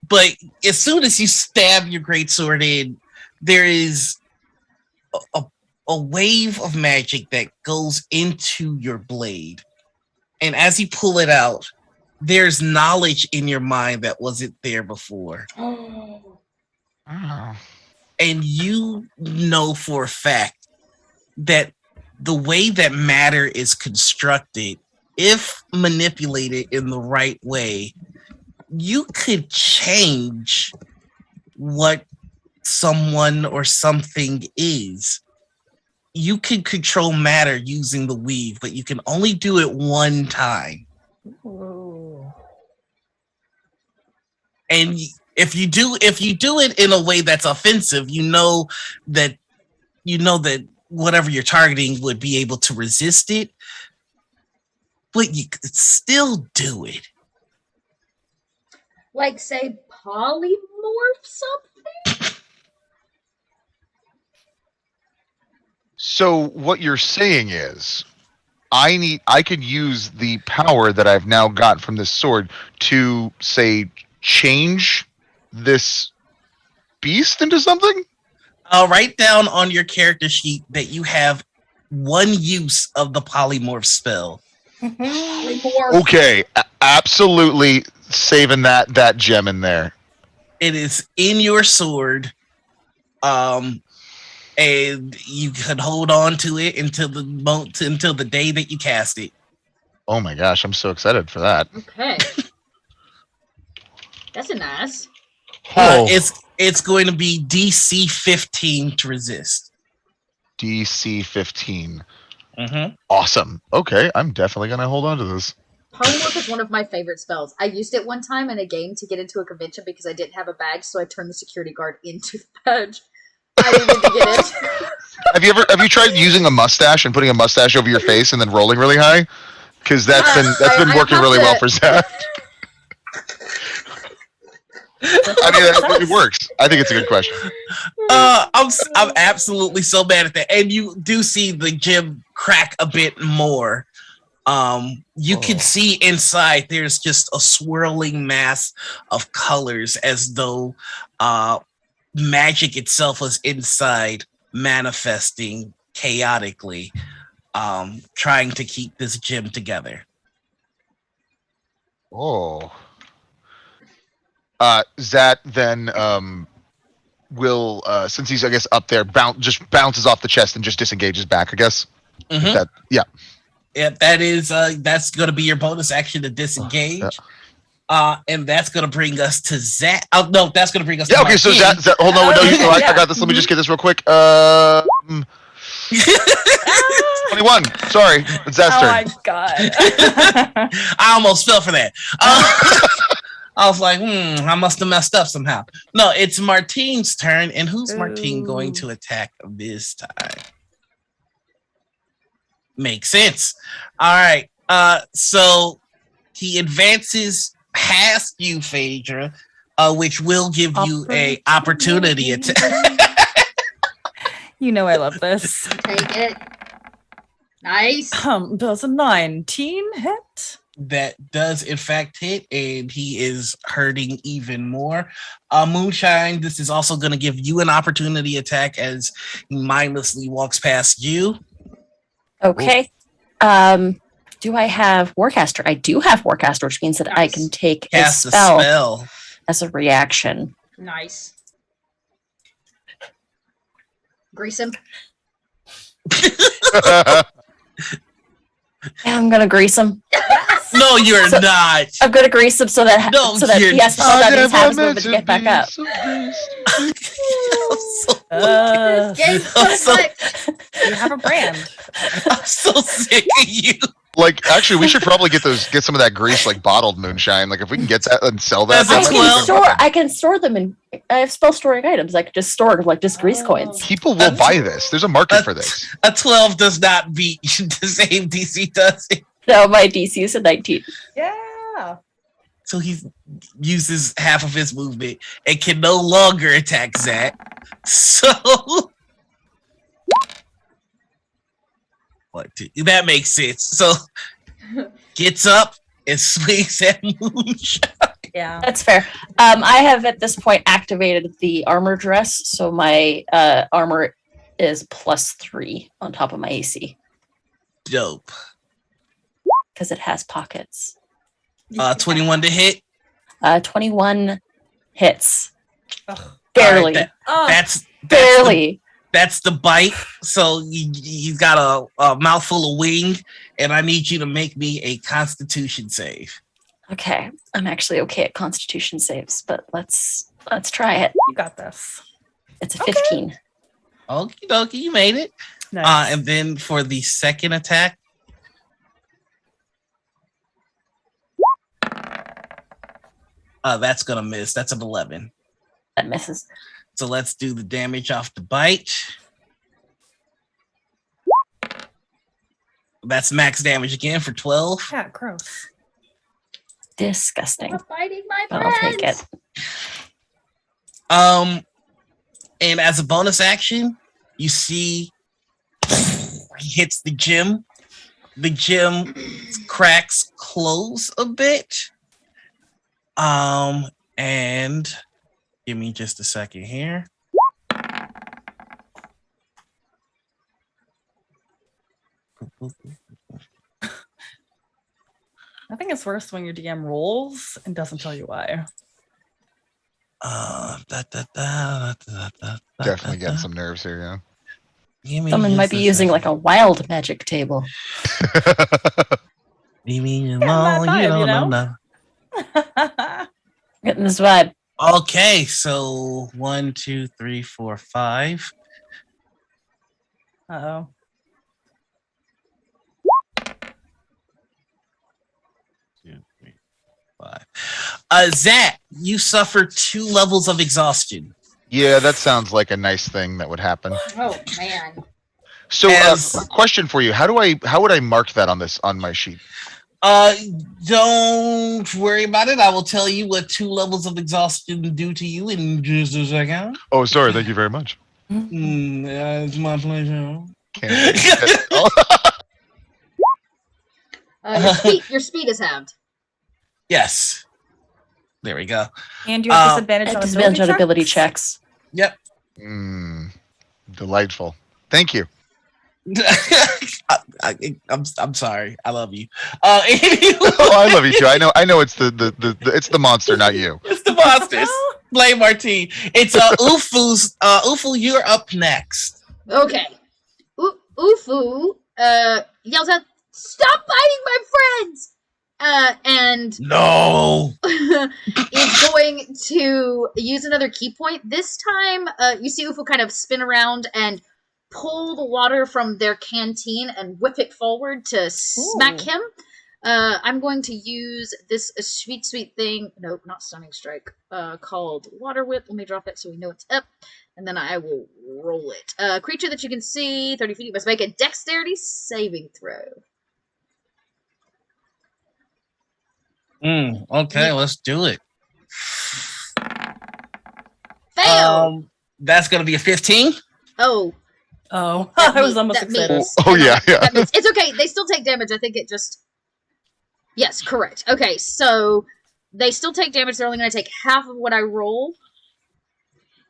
A: but as soon as you stab your greatsword in, there is a wave of magic that goes into your blade, and as you pull it out, there's knowledge in your mind that wasn't there before.
C: Oh.
A: And you know for a fact that the way that matter is constructed, if manipulated in the right way, you could change what someone or something is. You can control matter using the weave, but you can only do it one time.
B: Ooh.
A: And if you do it in a way that's offensive, you know that whatever you're targeting would be able to resist it, but you could still do it.
C: Like, say, polymorph something?
D: So what you're saying is I could use the power that I've now got from this sword to, say, change this beast into something?
A: Write down on your character sheet that you have one use of the polymorph spell.
C: Polymorph.
D: Okay, absolutely saving that gem in there.
A: It is in your sword, and you can hold on to it until the day that you cast it.
D: Oh my gosh, I'm so excited for that.
C: Okay. That's a nice.
A: It's going to be DC 15 to resist.
D: DC 15.
A: Mm-hmm.
D: Awesome. Okay, I'm definitely gonna hold on to this.
C: Polymorph is one of my favorite spells. I used it one time in a game to get into a convention because I didn't have a badge, so I turned the security guard into the badge. I needed to get it.
D: Have you tried using a mustache and putting a mustache over your face and then rolling really high? Because that's been working
C: have
D: really
C: to-
D: well for Zach. I mean, it works. I think it's a good question.
A: I'm absolutely so mad at that, and you do see the gem crack a bit more. You can see inside. There's just a swirling mass of colors, as though magic itself was inside, manifesting chaotically, trying to keep this gem together.
D: Oh. Zat then will, since he's, I guess, up there, just bounces off the chest and just disengages back, I guess.
A: Mhm.
D: Yeah.
A: Yeah, that's going to be your bonus action to disengage. And that's going to bring us to Zat. Oh, no, that's going to bring us to
D: Okay, so
A: Martine.
D: Zat, hold on. No, I
B: Yeah.
D: got this. Let me just get this real quick. 21. Sorry. It's Zat's
B: Oh
D: turn.
B: my god.
A: I almost fell for that. I was like, I must have messed up somehow. No, it's Martine's turn. And who's Martine going to attack this time? Makes sense. All right. So he advances past you, Phaedra, which will give you a opportunity attack.
B: You know I love this.
C: Take it. Nice.
B: Does a 19 hit?
A: That does in fact hit, and he is hurting even more. Moonshine, this is also going to give you an opportunity attack as he mindlessly walks past you.
E: Okay. Do I have Warcaster? I do have Warcaster, which means that I
C: Nice.
E: can take
A: Cast
E: a spell,
A: a spell.
E: as a reaction.
C: Nice. Grease him.
E: Yeah, I'm gonna grease him.
A: No, you're
E: So-
A: not.
E: I'm gonna grease him so that
A: No,
E: he has to slow down his half his movement to get back up.
A: I'm so,
B: Uh,
C: Game's
A: I'm
C: so
A: so-
C: much.
B: you have a brand.
A: I'm so sick of you.
D: Like, actually, we should probably get some of that grease, like bottled moonshine. Like, if we can get that and sell that,
A: That's
D: that
A: a
D: might be a
A: 12.
D: good
E: I can store them in. I have spell storing items. I can just store them like just grease coins.
D: People will buy this. There's a market for this.
A: A 12 does not beat the same DC, does it?
E: No, my DC is a 19.
B: Yeah.
A: So he uses half of his movement and can no longer attack Zat. So that makes sense. So gets up and swings at Moonshine.
B: Yeah.
E: That's fair. I have at this point activated the armor dress, so my armor is +3 on top of my AC
A: Dope.
E: because it has pockets.
A: 21 to hit.
E: 21 hits.
B: Ugh.
E: Barely.
A: Alright,
B: Oh,
E: Barely.
A: That's the bite. So he's got a mouthful of wing, and I need you to make me a Constitution save.
E: Okay. I'm actually okay at Constitution saves, but let's try it.
B: you got this.
E: It's a 15.
A: Okie dokie, you made it.
B: Nice.
A: And then for the second attack, that's gonna miss. That's an 11.
E: That misses.
A: So let's do the damage off the bite. That's max damage again for 12.
B: Yeah, gross.
E: Disgusting.
C: Stop biting my
E: But I'll take
C: friends.
E: it.
A: And as a bonus action, you see he hits the gym. The gym cracks close a bit. And give me just a second here.
B: I think it's worse when your DM rolls and doesn't tell you why.
D: Definitely getting some nerves here, yeah.
A: Give me
E: Someone might
A: just
E: be
A: a
E: using
A: second.
E: like a wild magic table.
A: Leave me
B: that
A: alone,
B: vibe,
A: you
B: you
A: don't
B: know?
A: know.
E: Getting this vibe.
A: Okay, so 1, 2, 3, 4, 5.
B: Uh-oh.
A: 2, 3, 5. Zat, you suffer 2 levels of exhaustion.
D: Yeah, that sounds like a nice thing that would happen.
C: Oh man.
D: So,
A: As-
D: question for you: how would I mark that on my sheet?
A: Don't worry about it. I will tell you what 2 levels of exhaustion do to you in just a second.
D: Oh, sorry. Thank you very much.
A: It's my pleasure.
D: Can't-
C: Your speed is halved.
A: Yes. There we go.
B: And you have
A: Uh,
B: disadvantage on
E: Disadvantage on ability
B: checks?
E: checks.
A: Yep.
D: Delightful. Thank you.
A: I'm sorry. I love you. Anyway,
D: Oh, I love you too. I know. It's it's the monster, not you.
A: it's the monsters. Blame Martine. It's Ufu's. Ufu, you're up next.
C: Okay. Ufu yells out, "Stop biting my friends!" And
A: No.
C: is going to use another key point. This time, you see Ufu kind of spin around and pull the water from their canteen and whip it forward to smack him. I'm going to use this sweet thing. Nope, not stunning strike. Called water whip. Let me drop it so we know it's up. And then I will roll it. Creature that you can see 30 feet must make a dexterity saving throw.
A: Okay, let's do it.
C: Fail!
A: That's gonna be a 15.
C: Oh.
B: Oh,
C: that
B: I was
C: means-
B: almost
C: that
B: excited.
C: means-
D: Oh, yeah.
C: That means, it's okay. They still take damage. I think it just... Yes, correct. Okay, so they still take damage. They're only going to take half of what I roll.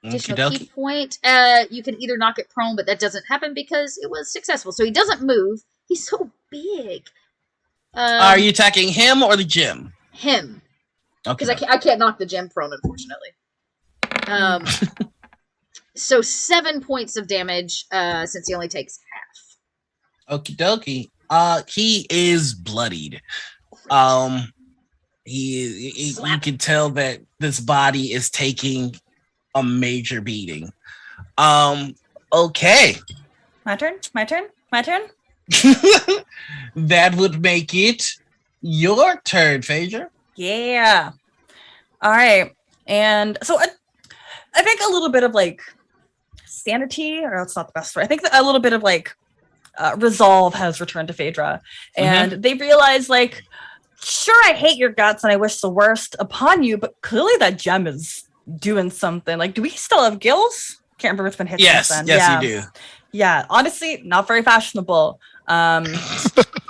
C: Additional key
A: Okey-dokey.
C: point. You can either knock it prone, but that doesn't happen because it was successful. So he doesn't move. He's so big.
A: Are you attacking him or the gym?
C: Him.
A: Okay.
C: Because I can't knock the gem prone, unfortunately. So 7 points of damage since he only takes half.
A: Okie dokie. He is bloodied. You can tell that this body is taking a major beating. Okay.
B: My turn.
A: That would make it your turn, Phaedra.
B: Yeah. All right. And so I think a little bit of like sanity, or it's not the best word. I think that a little bit of like resolve has returned to Phaedra, and they realize like, sure, I hate your guts and I wish the worst upon you, but clearly that gem is doing something. Like, do we still have gills? Can't remember if it's been hit since then.
A: Yes, you do.
B: Yeah, honestly, not very fashionable.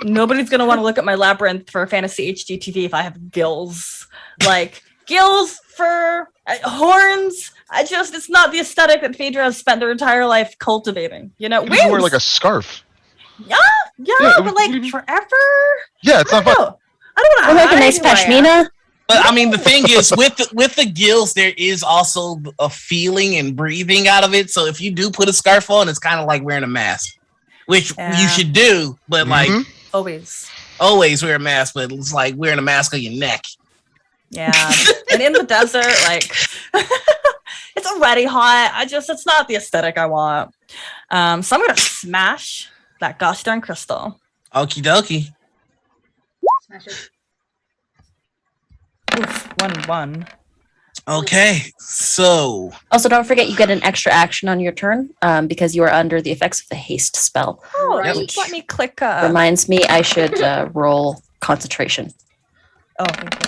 B: Nobody's gonna want to look at my labyrinth for fantasy HGTV if I have gills. Like gills, fur, horns. It's not the aesthetic that Phaedra has spent their entire life cultivating. You know,
D: You can wear like a scarf.
B: Yeah, but like forever.
D: Yeah, it's not fun.
B: I don't
E: Or
B: want to
E: like a nice pashmina.
A: But I mean, the thing is, with the gills, there is also a feeling and breathing out of it. So if you do put a scarf on, it's kind of like wearing a mask, which you should do. But like always wear a mask, but it's like wearing a mask on your neck.
B: Yeah, and in the desert, like it's already hot. It's not the aesthetic I want. So I'm gonna smash that gosh darn crystal.
A: Okie dokie.
C: Smash it.
B: Oof, 1-1.
A: Okay, so
E: Also, don't forget you get an extra action on your turn because you are under the effects of the haste spell.
B: Oh,
C: Right.
B: just let me click up.
E: Reminds me I should roll concentration.
B: Oh, thank you.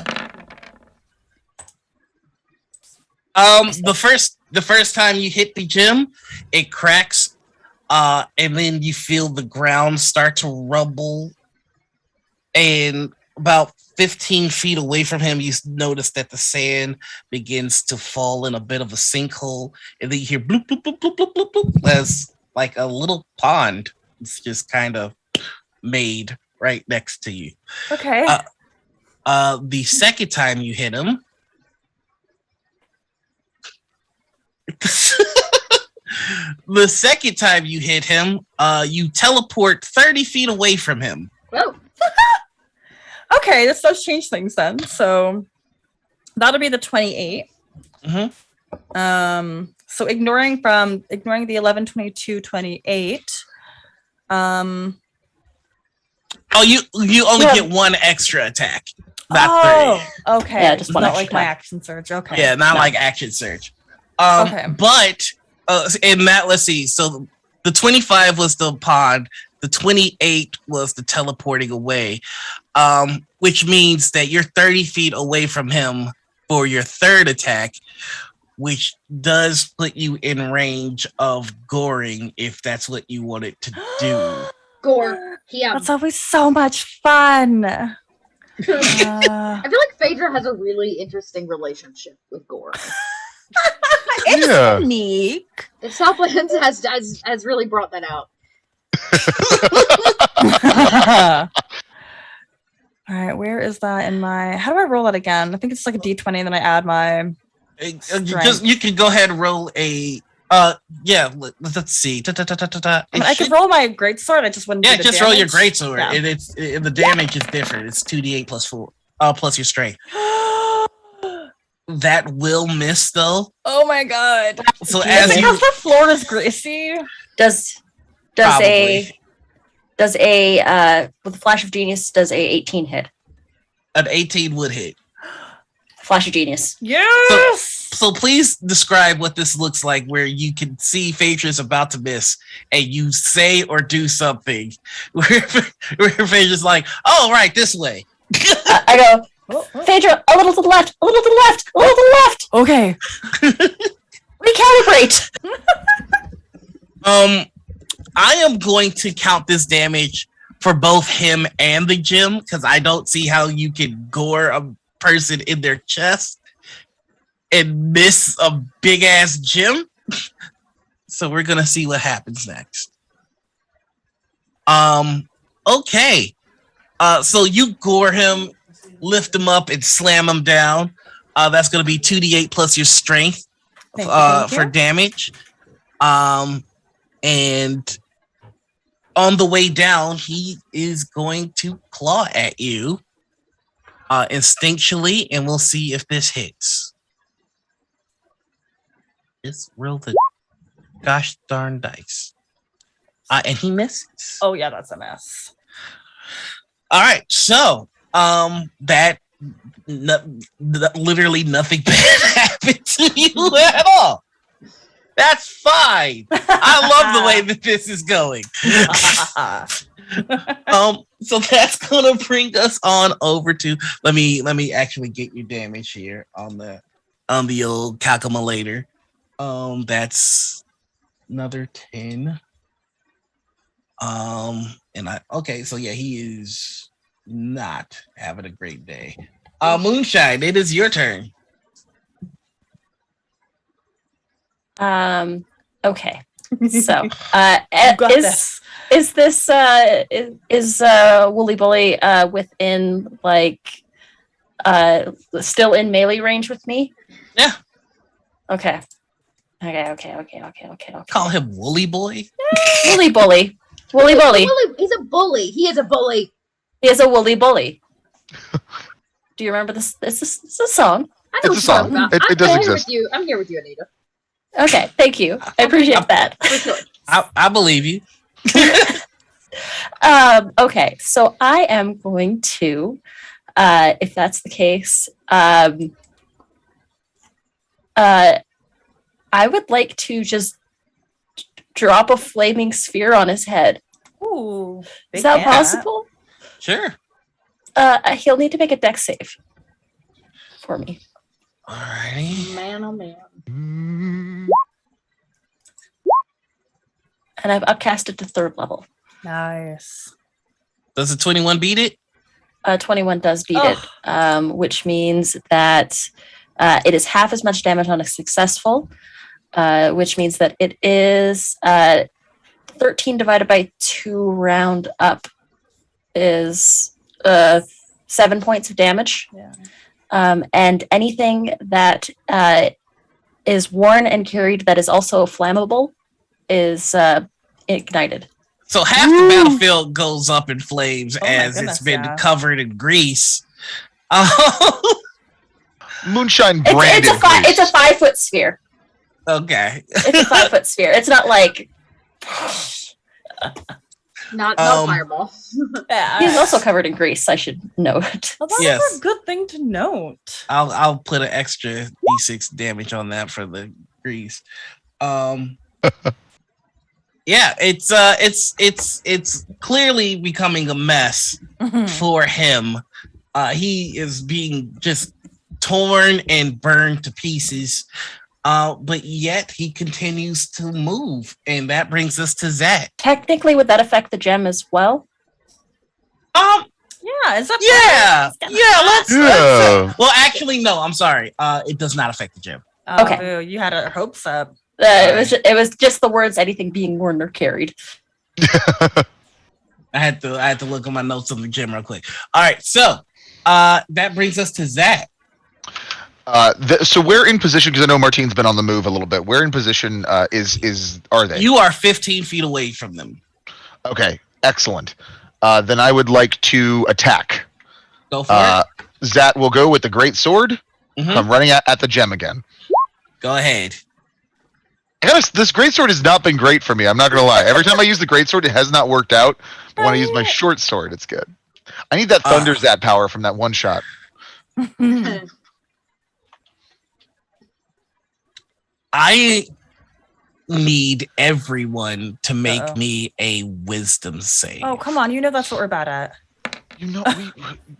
A: the first time you hit the gem, it cracks, and then you feel the ground start to rumble, and about 15 feet away from him, you notice that the sand begins to fall in a bit of a sinkhole, and then you hear bloop, bloop, bloop, bloop, bloop, bloop, bloop, as like a little pond. It's just kind of made right next to you.
B: Okay.
A: The second time you hit him, you teleport 30 feet away from him.
C: Whoa.
B: Okay, this does change things then. So that'll be the 28. So ignoring the 11, 22, 28.
A: You only get one extra attack. Not 30.
B: Okay.
E: Yeah, just one
B: not
E: extra
B: like my
E: attack.
B: action surge. Okay.
A: Yeah, not like action surge. But in that, let's see. So the 25 was the pond. The 28 was the teleporting away, which means that you're 30 feet away from him for your third attack, which does put you in range of goring if that's what you wanted to do.
C: Gore. Yeah.
B: That's always so much fun.
C: I feel like Phaedra has a really interesting relationship with gore.
B: It's
D: Yeah.
B: unique.
C: Southlands has really brought that out.
B: All right, where is that in my? How do I roll that again? I think it's like a D20, and then I add my.
A: You can go ahead and roll a. Let's see.
B: I could roll my greatsword. I just wouldn't.
A: Yeah,
B: do the
A: just roll your
B: damage.
A: greatsword,
B: Yeah.
A: and the damage is different. It's 2d8 plus 4, plus your strength. That will miss though.
B: Oh my god!
A: So
B: Is
A: as
B: it
A: you
B: because the floor is greasy?
E: Does
A: probably
E: a with Flash of Genius does a 18 hit?
A: an 18 would hit.
E: Flash of Genius.
B: Yes.
A: So please describe what this looks like, where you can see Phaedra's about to miss, and you say or do something where Phaedra's like, "Oh, right, this way."
E: I go, Phaedra, a little to the left, a little to the left, a little to the left.
B: Okay.
E: Recalibrate.
A: I am going to count this damage for both him and the gem, because I don't see how you can gore a person in their chest and miss a big ass gem. So we're gonna see what happens next. Okay. So you gore him, lift him up, and slam him down. That's gonna be 2d8 plus your strength
B: Thank you.
A: for damage. And on the way down, he is going to claw at you. instinctually, and we'll see if this hits. Just roll the gosh darn dice. And he misses.
B: Oh yeah, that's a mess.
A: All right, so literally nothing bad happened to you at all. That's fine. I love the way that this is going. So that's gonna bring us on over to let me actually get your damage here on the old calculator. That's another 10. So yeah, he is not having a great day. Moonshine, it is your turn.
E: Okay. So, is Wooly Bully within still in melee range with me?
A: Yeah.
E: Okay.
A: Call him Woolly Boy.
E: Wooly Bully. Wooly Bully.
C: He's a bully. He is a bully.
E: He is a Wooly Bully. Do you remember this? It's a song.
C: I know
D: It's a song. It does exist.
C: I'm here with you, Anita.
E: Okay, thank you. I appreciate that.
C: For sure.
A: I believe you.
E: Okay, so I am going to, if that's the case, I would like to just drop a flaming sphere on his head.
B: Ooh,
E: Is that possible?
A: Sure.
E: He'll need to make a dex save for me.
A: Alrighty.
C: Man, oh man.
E: And I've upcasted to 3rd level.
B: Nice.
A: Does the 21 beat it?
E: 21 does beat it, which means that it is half as much damage on a successful, which means that it is 13 divided by 2 round up is 7 points of damage.
B: Yeah.
E: And anything that is worn and carried that is also flammable is ignited.
A: So half the battlefield goes up in flames
B: Oh my
A: as
B: goodness,
A: it's been
B: yeah.
A: covered in grease.
D: Moonshine branded.
E: It's a 5-foot sphere.
A: Okay.
E: It's a 5-foot sphere. It's not like
C: Not
A: Um,
C: fireball.
B: Yeah.
E: he's also covered in grease. I should note.
B: Well, that's
A: Yes.
B: a good thing to note.
A: I'll put an extra d6 damage on that for the grease. Yeah, it's clearly becoming a mess for him. He is being just torn and burned to pieces. But yet he continues to move, and that brings us to Zach.
E: Technically, would that affect the gem as well?
B: Yeah, is that
A: Let's well, actually, no, I'm sorry. It does not affect the gem.
B: Oh,
E: Okay.
B: boo, you had our hopes up.
E: It was just the words anything being worn or carried.
A: I had to look at my notes on the gem real quick. All right, so that brings us to Zach.
D: So we're in position because I know Martine's been on the move a little bit. Where in position are they?
A: You are 15 feet away from them.
D: Okay, excellent. Then I would like to attack.
A: Go for it.
D: Zat will go with the great sword.
A: Mhm.
D: I'm running at the gem again.
A: Go ahead.
D: This great sword has not been great for me. I'm not gonna lie. Every time I use the great sword, it has not worked out. But when I use my short sword, it's good. I need that thunder Zat power from that one shot.
A: I need everyone to make
B: Uh-oh.
A: me a wisdom save.
B: Oh, come on. You know that's what we're bad at.
D: You know,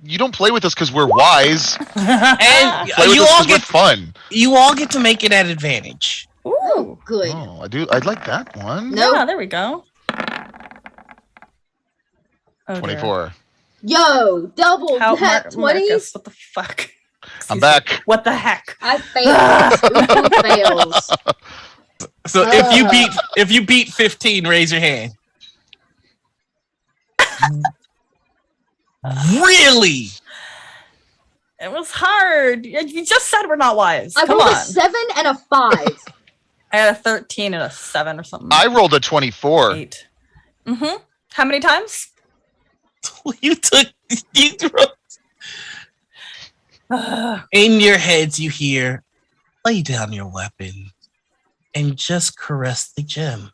D: you don't play with us because we're wise.
A: And
D: Play with
A: you
D: us
A: all
D: 'cause we're
A: get
D: fun.
A: you all get to make it at advantage.
B: Ooh.
C: Good.
D: Oh, I do. I'd like that one.
C: No.
B: Yeah, there we go. Oh, dear.
D: 24.
C: Yo, double
B: How,
C: that 20.
B: Marcus, what the fuck?
D: I'm back.
B: What the heck?
C: I failed. Who fails?
A: So if you beat 15, raise your hand. Really?
B: It was hard. You just said we're not wise.
C: I
B: Come
C: rolled
B: on.
C: a 7 and a 5.
B: I had a 13 and a 7 or something.
D: I rolled a 24.
B: 8. Mm-hmm. How many times?
A: You In your heads, you hear, lay down your weapon and just caress the gem.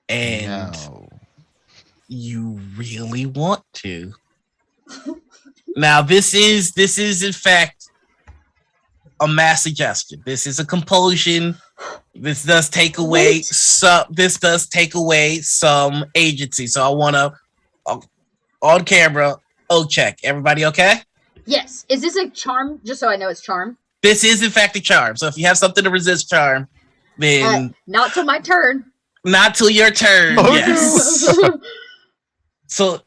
A: And
D: No.
A: you really want to. Now, this is in fact a mass suggestion. This is a compulsion. This does take away some agency. So I want to on camera. Oh, check. Everybody okay?
C: Yes. Is this a charm? Just so I know it's charm.
A: This is in fact a charm. So if you have something to resist charm, then
C: Not till my turn.
A: not till your turn.
D: Oh,
A: Yes.
D: no.
A: So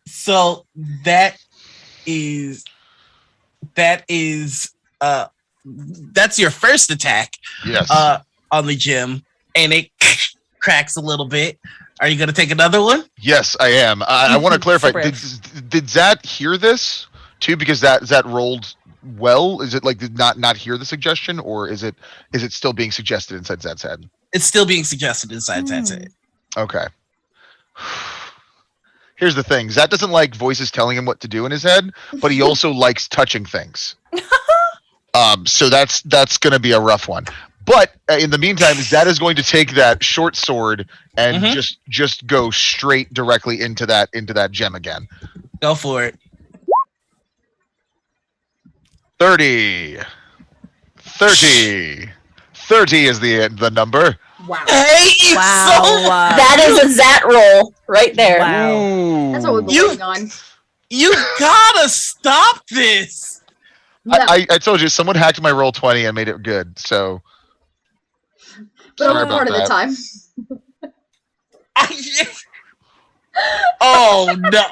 A: so that's your first attack
D: Yes.
A: on the gym, and it cracks a little bit. Are you gonna take another one?
D: Yes, I am. I want to clarify.
B: So
D: Did Zat hear this too? Because that rolled well. Is it like did not hear the suggestion, or is it still being suggested inside Zat's head?
A: It's still being suggested inside Zat's head.
D: Okay. Here's the thing: Zat doesn't like voices telling him what to do in his head, but he also likes touching things. So that's gonna be a rough one. But in the meantime, Zat is going to take that short sword and just go straight directly into that gem again.
A: Go for it.
D: 30 is the number.
C: Wow.
A: Hey, you so
E: That is a Zat roll right there.
B: Wow.
D: Ooh.
C: That's what we're
A: You-
C: going on.
A: you gotta stop this.
C: No,
D: I told you someone hacked my roll 20 and made it good. So
C: but
D: sorry
C: only
D: about
C: part of the
D: that.
C: time.
A: Oh no.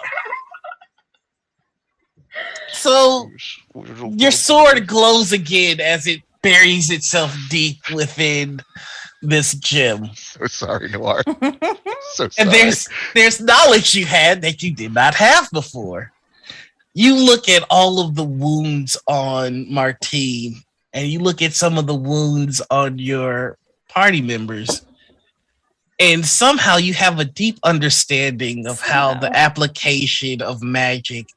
A: So your sword glows again as it buries itself deep within this gem.
D: So sorry, Noir. So sorry.
A: And there's knowledge you had that you did not have before. You look at all of the wounds on Martine, and you look at some of the wounds on your party members, and somehow you have a deep understanding of how the application of magic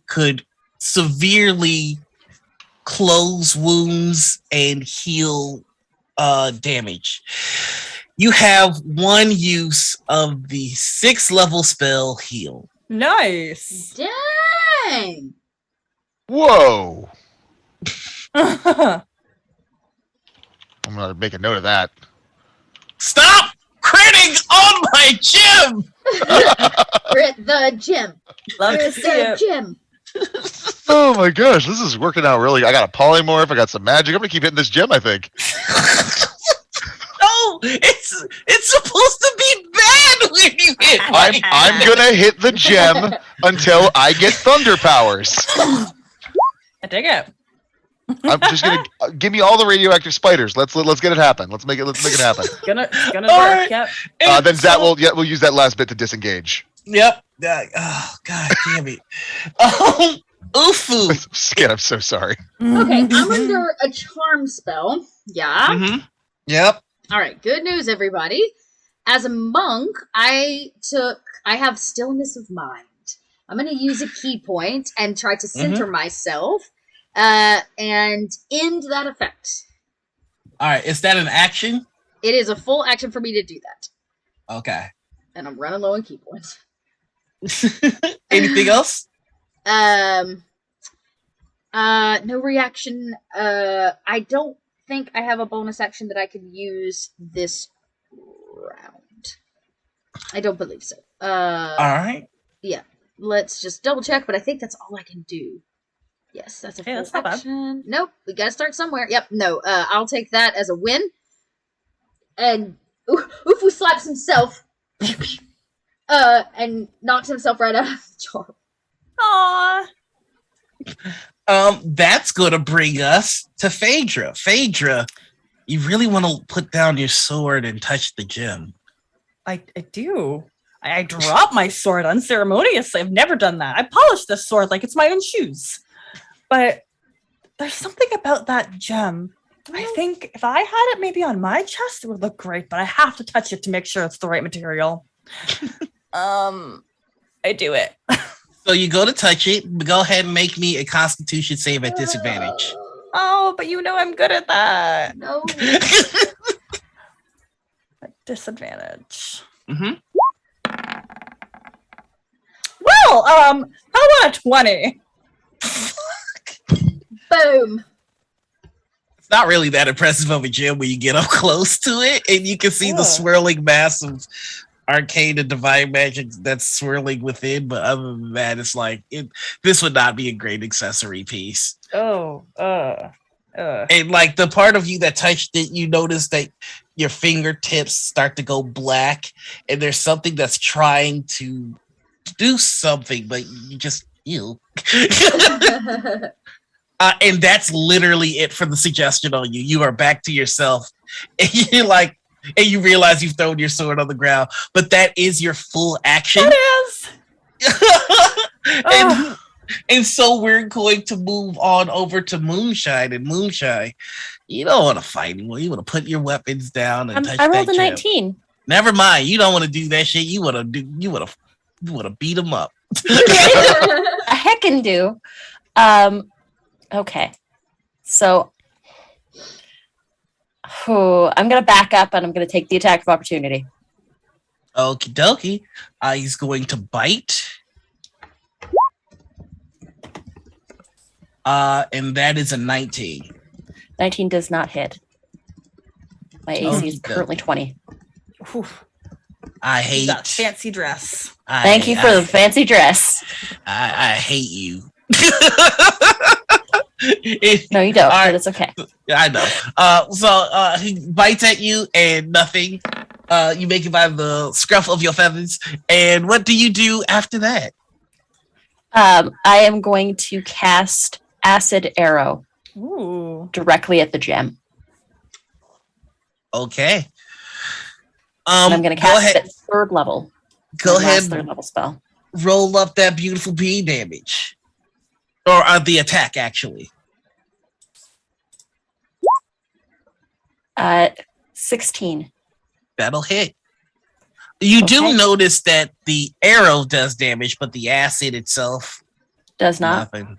A: could severely close wounds and heal damage. You have one use of the 6th level spell Heal.
B: Nice.
C: Dang.
D: Whoa. I'm gonna make a note of that.
A: Stop critting on my gym!
C: We're at the gym.
B: Love
C: We're
B: to
C: at
B: see
C: the
B: it.
C: gym.
D: Oh my gosh, this is working out really. I got a polymorph. I got some magic. I'm gonna keep hitting this gem. I think.
A: No, it's supposed to be bad when you hit.
D: I'm gonna hit the gem until I get thunder powers.
B: I dig it.
D: I'm just gonna give me all the radioactive spiders. Let's get it happen. Let's make it happen.
B: It's gonna
A: All
B: work.
A: right.
B: Yep.
D: Then Zat will use that last bit to disengage.
A: Yep. Oh god damn it. Ufu.
D: Skid, I'm so sorry.
C: Okay, I'm under a charm spell. Yeah.
A: Mm-hmm. Yep.
C: All right. Good news, everybody. As a monk, I have stillness of mind. I'm going to use a key point and try to center myself and end that effect.
A: All right. Is that an action?
C: It is a full action for me to do that.
A: Okay.
C: And I'm running low on key points.
A: Anything else?
C: No reaction. I don't think I have a bonus action that I can use this round. I don't believe so.
A: All right.
C: Yeah. Let's just double check, but I think that's all I can do. Yes, that's a
B: Hey,
C: full
B: that's not bad.
C: action. Nope, we gotta start somewhere. Yep, no. I'll take that as a win. And Ufu slaps himself. And knocks himself right out of the jar.
B: Aw.
A: That's gonna bring us to Phaedra. Phaedra, you really want to put down your sword and touch the gem.
B: I do. I drop my sword unceremoniously. I've never done that. I polish this sword like it's my own shoes. But there's something about that gem. I think if I had it maybe on my chest, it would look great, but I have to touch it to make sure it's the right material. I do it.
A: So you go to touch it. Go ahead and make me a Constitution save at disadvantage.
B: Oh, but you know I'm good at that.
C: No.
B: At disadvantage.
A: Mm-hmm.
B: Well, how about a 20?
C: Boom.
A: It's not really that impressive of a gym when you get up close to it and you can see the swirling mass of arcane and divine magic that's swirling within. But other than that, it's like this would not be a great accessory piece.
B: Oh,
A: And like the part of you that touched it, you notice that your fingertips start to go black, and there's something that's trying to do something, but you just ew. And that's literally it for the suggestion on you. You are back to yourself, and you're like, and you realize you've thrown your sword on the ground, but that is your full action.
B: it is.
A: And so we're going to move on over to Moonshine. And Moonshine, you don't want to fight anymore. You want to put your weapons down and touch
E: I
A: that
E: rolled a
A: gem.
E: 19.
A: Never mind. You don't want to do that shit. You want to beat them up.
E: A heckin' do. Okay. So I'm gonna back up and I'm gonna take the attack of opportunity.
A: Okie dokie. He's going to bite. And that is a 19.
E: 19 does not hit. My AC is currently 20.
B: Whew.
A: I hate
B: That fancy dress.
E: Thank you for the fancy dress.
A: I hate you.
E: No, you don't, but it's okay.
A: I know. So he bites at you and nothing. You make it by the scruff of your feathers. And what do you do after that?
E: I am going to cast Acid Arrow
B: Ooh.
E: directly at the gem.
A: Okay.
E: And I'm going to cast it at third level.
A: Go ahead.
E: Third level spell.
A: Roll up that beautiful bee damage. Or the attack, actually.
E: 16.
A: That'll hit. You do
E: Okay.
A: notice that the arrow does damage, but the acid itself
E: Does not.
A: nothing.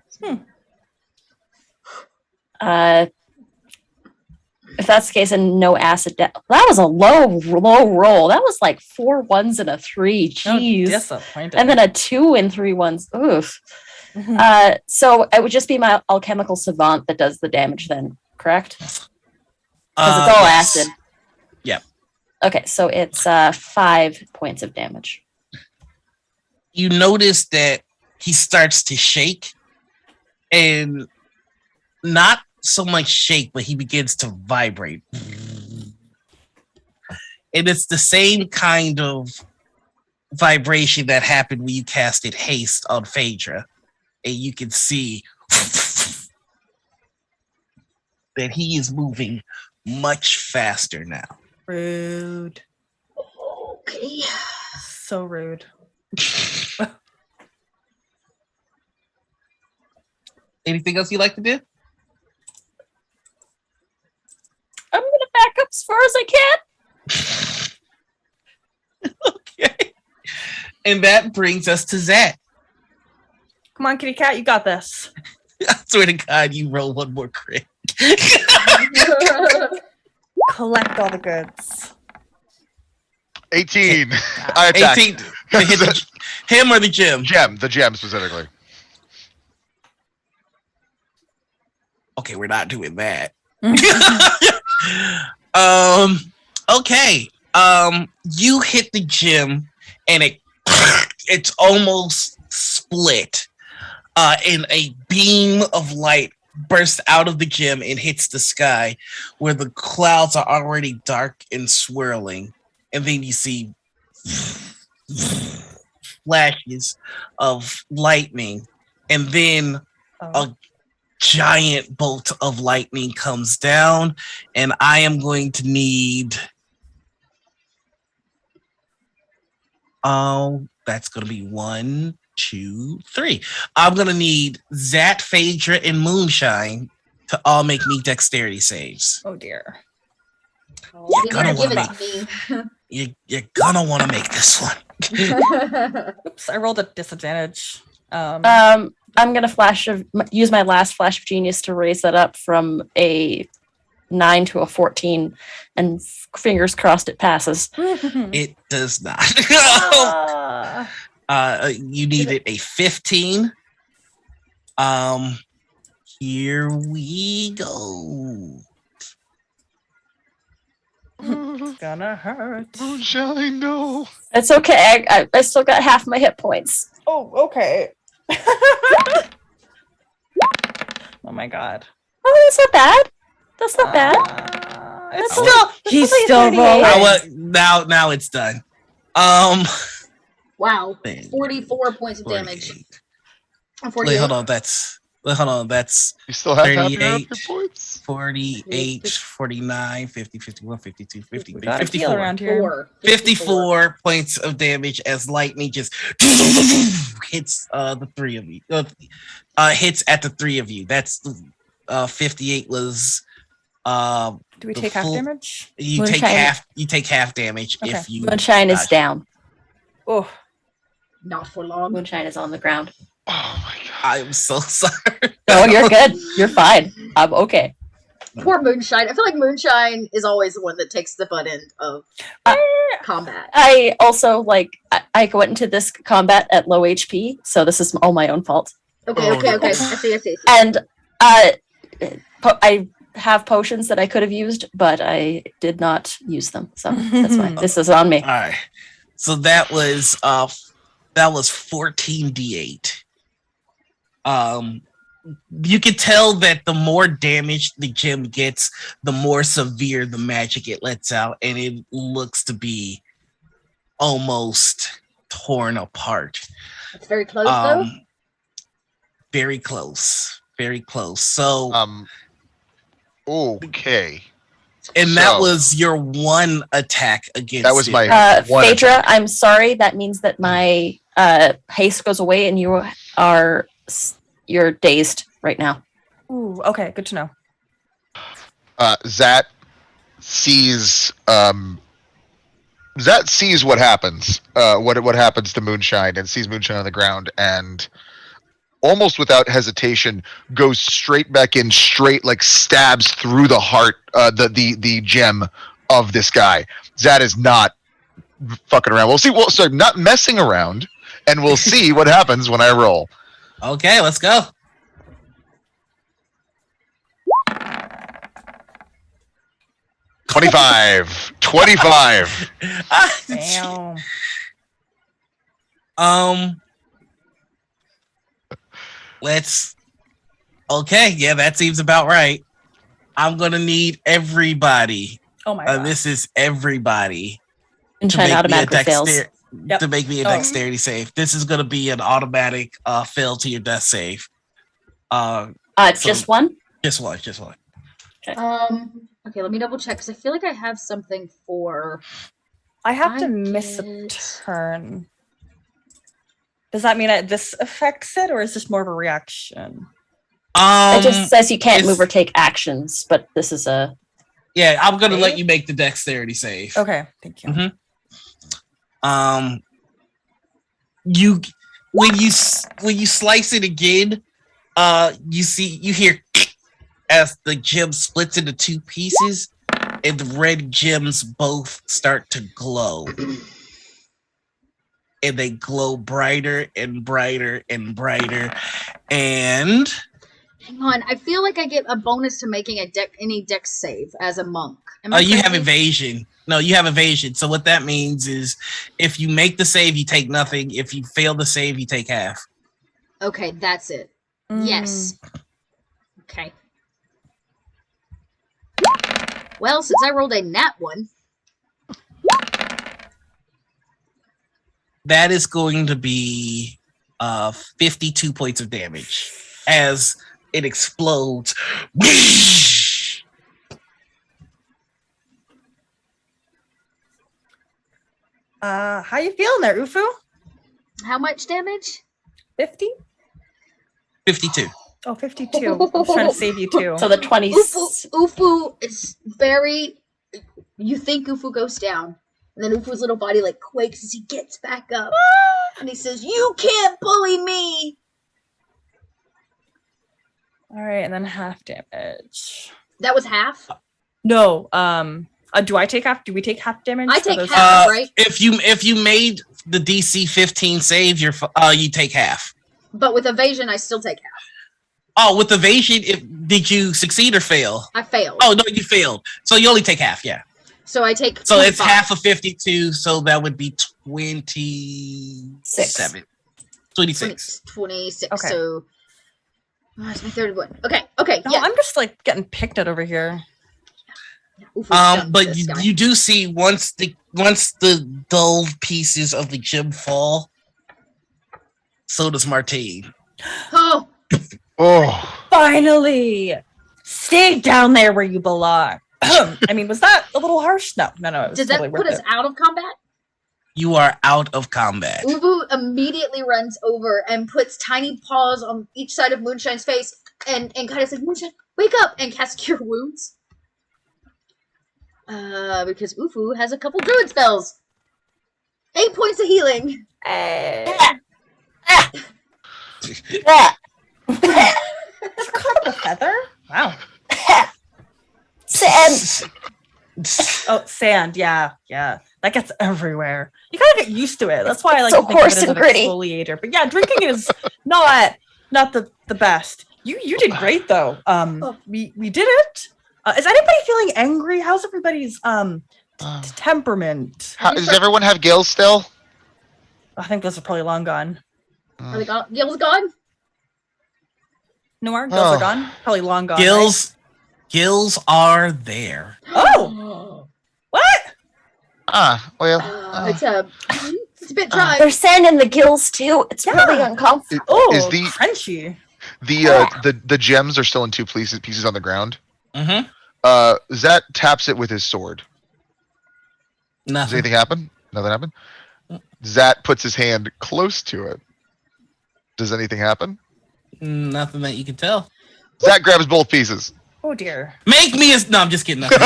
E: If that's the case, and no acid. That was a low roll. That was like 4 1s and a 3. Jeez.
B: Disappointing.
E: And then a 2 and 3 1s. Oof. So it would just be my alchemical savant that does the damage then, correct? Because it's all
A: Yes.
E: acid.
A: Yep.
E: Okay, so it's 5 points of damage.
A: You notice that he starts to shake, and not so much shake, but he begins to vibrate. And it's the same kind of vibration that happened when you casted haste on Phaedra. And you can see that he is moving much faster now.
B: Rude.
C: Okay.
B: So rude.
A: Anything else you'd like to do?
E: I'm going to back up as far as I can.
A: Okay. And that brings us to Zach.
B: Come on, kitty cat, you got this.
A: I swear to God, you roll one more crit.
B: Collect all the goods.
D: 18. I attack.
A: 18 to hit him or the gym?
D: The gem specifically.
A: Okay, we're not doing that. Okay. You hit the gym and it's almost split. And a beam of light bursts out of the gym and hits the sky where the clouds are already dark and swirling. And then you see flashes of lightning. And then a giant bolt of lightning comes down. And I am going to need... that's going to be 1, 2, 3. I'm going to need Zat, Phaedra, and Moonshine to all make me dexterity saves.
B: Oh dear.
C: You
A: gonna
C: better give
A: wanna
C: it to me.
A: You're going to want to make this one.
B: Oops, I rolled a disadvantage.
E: I'm gonna use my last flash of genius to raise that up from a 9 to a 14, and fingers crossed it passes.
A: It does not.
B: Ah.
A: You needed a 15. Here we go.
B: It's gonna hurt.
D: Moonshine, no.
E: It's okay. I still got half my hit points.
B: Oh, okay. Oh my god.
E: Oh, that's not bad. That's not bad.
B: It's
E: That's
B: still he's
E: only a
B: still
E: 38.
B: rolling.
A: Now it's done.
C: Wow. 44 points of damage.
A: 48.
C: And
A: Wait,
C: 48.
A: hold on. That's
D: You still have half your
A: 38.
D: points?
A: 48, 49, 50, 51, 52, 53,
B: We got a heal
A: 54.
B: around here.
A: 54 points of damage as lightning just hits the three of you. Hits at the three of you. That's 58 was
B: Do we
A: the
B: take half
A: full-
B: damage?
A: you
E: Moonshine.
A: take half damage
B: Okay.
A: if you
E: Moonshine is
A: dodge.
E: down.
B: Oh,
C: Not for long.
E: Moonshine is on the ground.
D: Oh my god.
A: I'm so sorry.
E: No, you're good. You're fine. I'm okay.
C: Poor Moonshine. I feel like Moonshine is always the one that takes the butt end of combat.
E: I also I went into this combat at low HP, so this is all my own fault.
C: Okay. I see.
E: And I have potions that I could have used, but I did not use them, so that's fine. This is on me.
A: All right. So that was 14d8. You can tell that the more damage the gem gets, the more severe the magic it lets out, and it looks to be almost torn apart.
C: It's very close, though.
A: Very close. Very close. So
D: Okay.
A: and that
D: so-
A: was your one attack against
D: That was
A: it.
D: my one
E: Phaedra,
D: attack.
E: I'm sorry. That means that my haste goes away, and you're dazed right now.
B: ooh, okay, good to know.
D: Zat sees what happens. What happens to Moonshine, and sees Moonshine on the ground, and almost without hesitation goes straight back in, stabs through the heart, the gem of this guy. Zat is not fucking around. Not messing around, and we'll see what happens when I roll.
A: Okay, let's go.
D: $25.
B: Damn.
A: Okay, yeah, that seems about right. I'm gonna need everybody.
B: Oh my god.
A: This is everybody
E: Moonshine automatically fails.
B: Yep.
A: to make me a
B: Oh.
A: dexterity save. This is gonna be an automatic fail to your death save. So-
E: Just one.
A: Just one.
C: Okay, let me double check because I feel like I have something for.
B: I have to
C: I
B: miss a
C: get-
B: turn. Does that mean this affects it, or is this more of a reaction?
E: It just says you can't
A: it's-
E: move or take actions, but this is a.
A: Yeah, I'm gonna let
B: Okay.
A: you make the dexterity save.
B: Okay, thank you.
A: Mhm. You when you slice it again, you hear as the gem splits into two pieces, and the red gems both start to glow. And they glow brighter and brighter and brighter. And
C: Hang on, I feel like I get a bonus to making any dex save as a monk. Am I
A: you have
C: crazy?
A: evasion. No, you have evasion. So what that means is if you make the save, you take nothing. If you fail the save, you take half.
C: Okay, that's it.
B: Mm.
C: Yes. Okay. Well, since I rolled a nat one,
A: That is going to be 52 points of damage as it explodes.
B: How you feeling there, Ufu?
C: how much damage?
B: 50?
A: 52.
B: Oh, 52. I was trying to save you too.
E: So the 20s.
C: Ufu is very. You think Ufu goes down, and then Ufu's little body like quakes as he gets back up, and he says, "You can't bully me."
B: All right, and then half damage.
C: That was half.
B: No. Do I take half? Do we take half damage?
C: I
B: for
C: take
B: those-
C: half. Right.
A: If you made the DC 15 save, you take half.
C: But with evasion, I still take half.
A: Oh, with evasion, did you succeed or fail?
C: I failed.
A: Oh no, you failed. So you only take half. Yeah.
C: So I take.
A: So it's
C: 25.
A: half of 52. So that would be 27. 26.
C: 26.
B: Okay.
C: So it's my third one. Okay.
B: No,
C: Yeah.
B: I'm just like getting picked at over here.
C: Oof, done
A: But
C: this guy.
A: you do see once the dull pieces of the gem fall, so does Martine.
C: Oh,
D: Oh,
B: Finally, stay down there where you belong. I mean, was that a little harsh? No. It was
C: does
B: totally
C: that put
B: worth
C: us
B: it.
C: out of combat?
A: You are out of combat.
C: Ubu immediately runs over and puts tiny paws on each side of Moonshine's face and kind of says, Moonshine, wake up! And casts Cure Wounds. Because Ufu has a couple druid spells. 8 points of healing.
B: A feather? Wow.
E: Sand.
B: Oh, sand. Yeah. That gets everywhere. You gotta get used to it. That's why I like
E: So
B: to think of
E: coarse
B: it as
E: and
B: an
E: gritty.
B: exfoliator. But yeah, drinking is not the best. You did great though. We did it. Is anybody feeling angry? How's everybody's temperament?
D: does everyone have gills still?
B: I think those are probably long gone.
C: Are they gone? Gil's gone?
B: No more gills
D: Oh.
B: are gone. Probably long gone. right?
A: Gills are there.
B: Oh, what?
C: It's a bit dry.
E: There's sand in the gills too. It's really
B: Yeah.
E: uncomfortable.
B: Oh,
D: Is the
B: crunchy.
D: the gems are still in two pieces on the ground?
A: Mm-hmm.
D: Zat taps it with his sword. Does
A: Nothing.
D: anything happen? Nothing happened? Zat puts his hand close to it. Does anything happen?
A: Nothing that you can tell.
D: Zat grabs both pieces.
B: Oh dear.
A: Make me a. No, I'm just kidding. Nothing.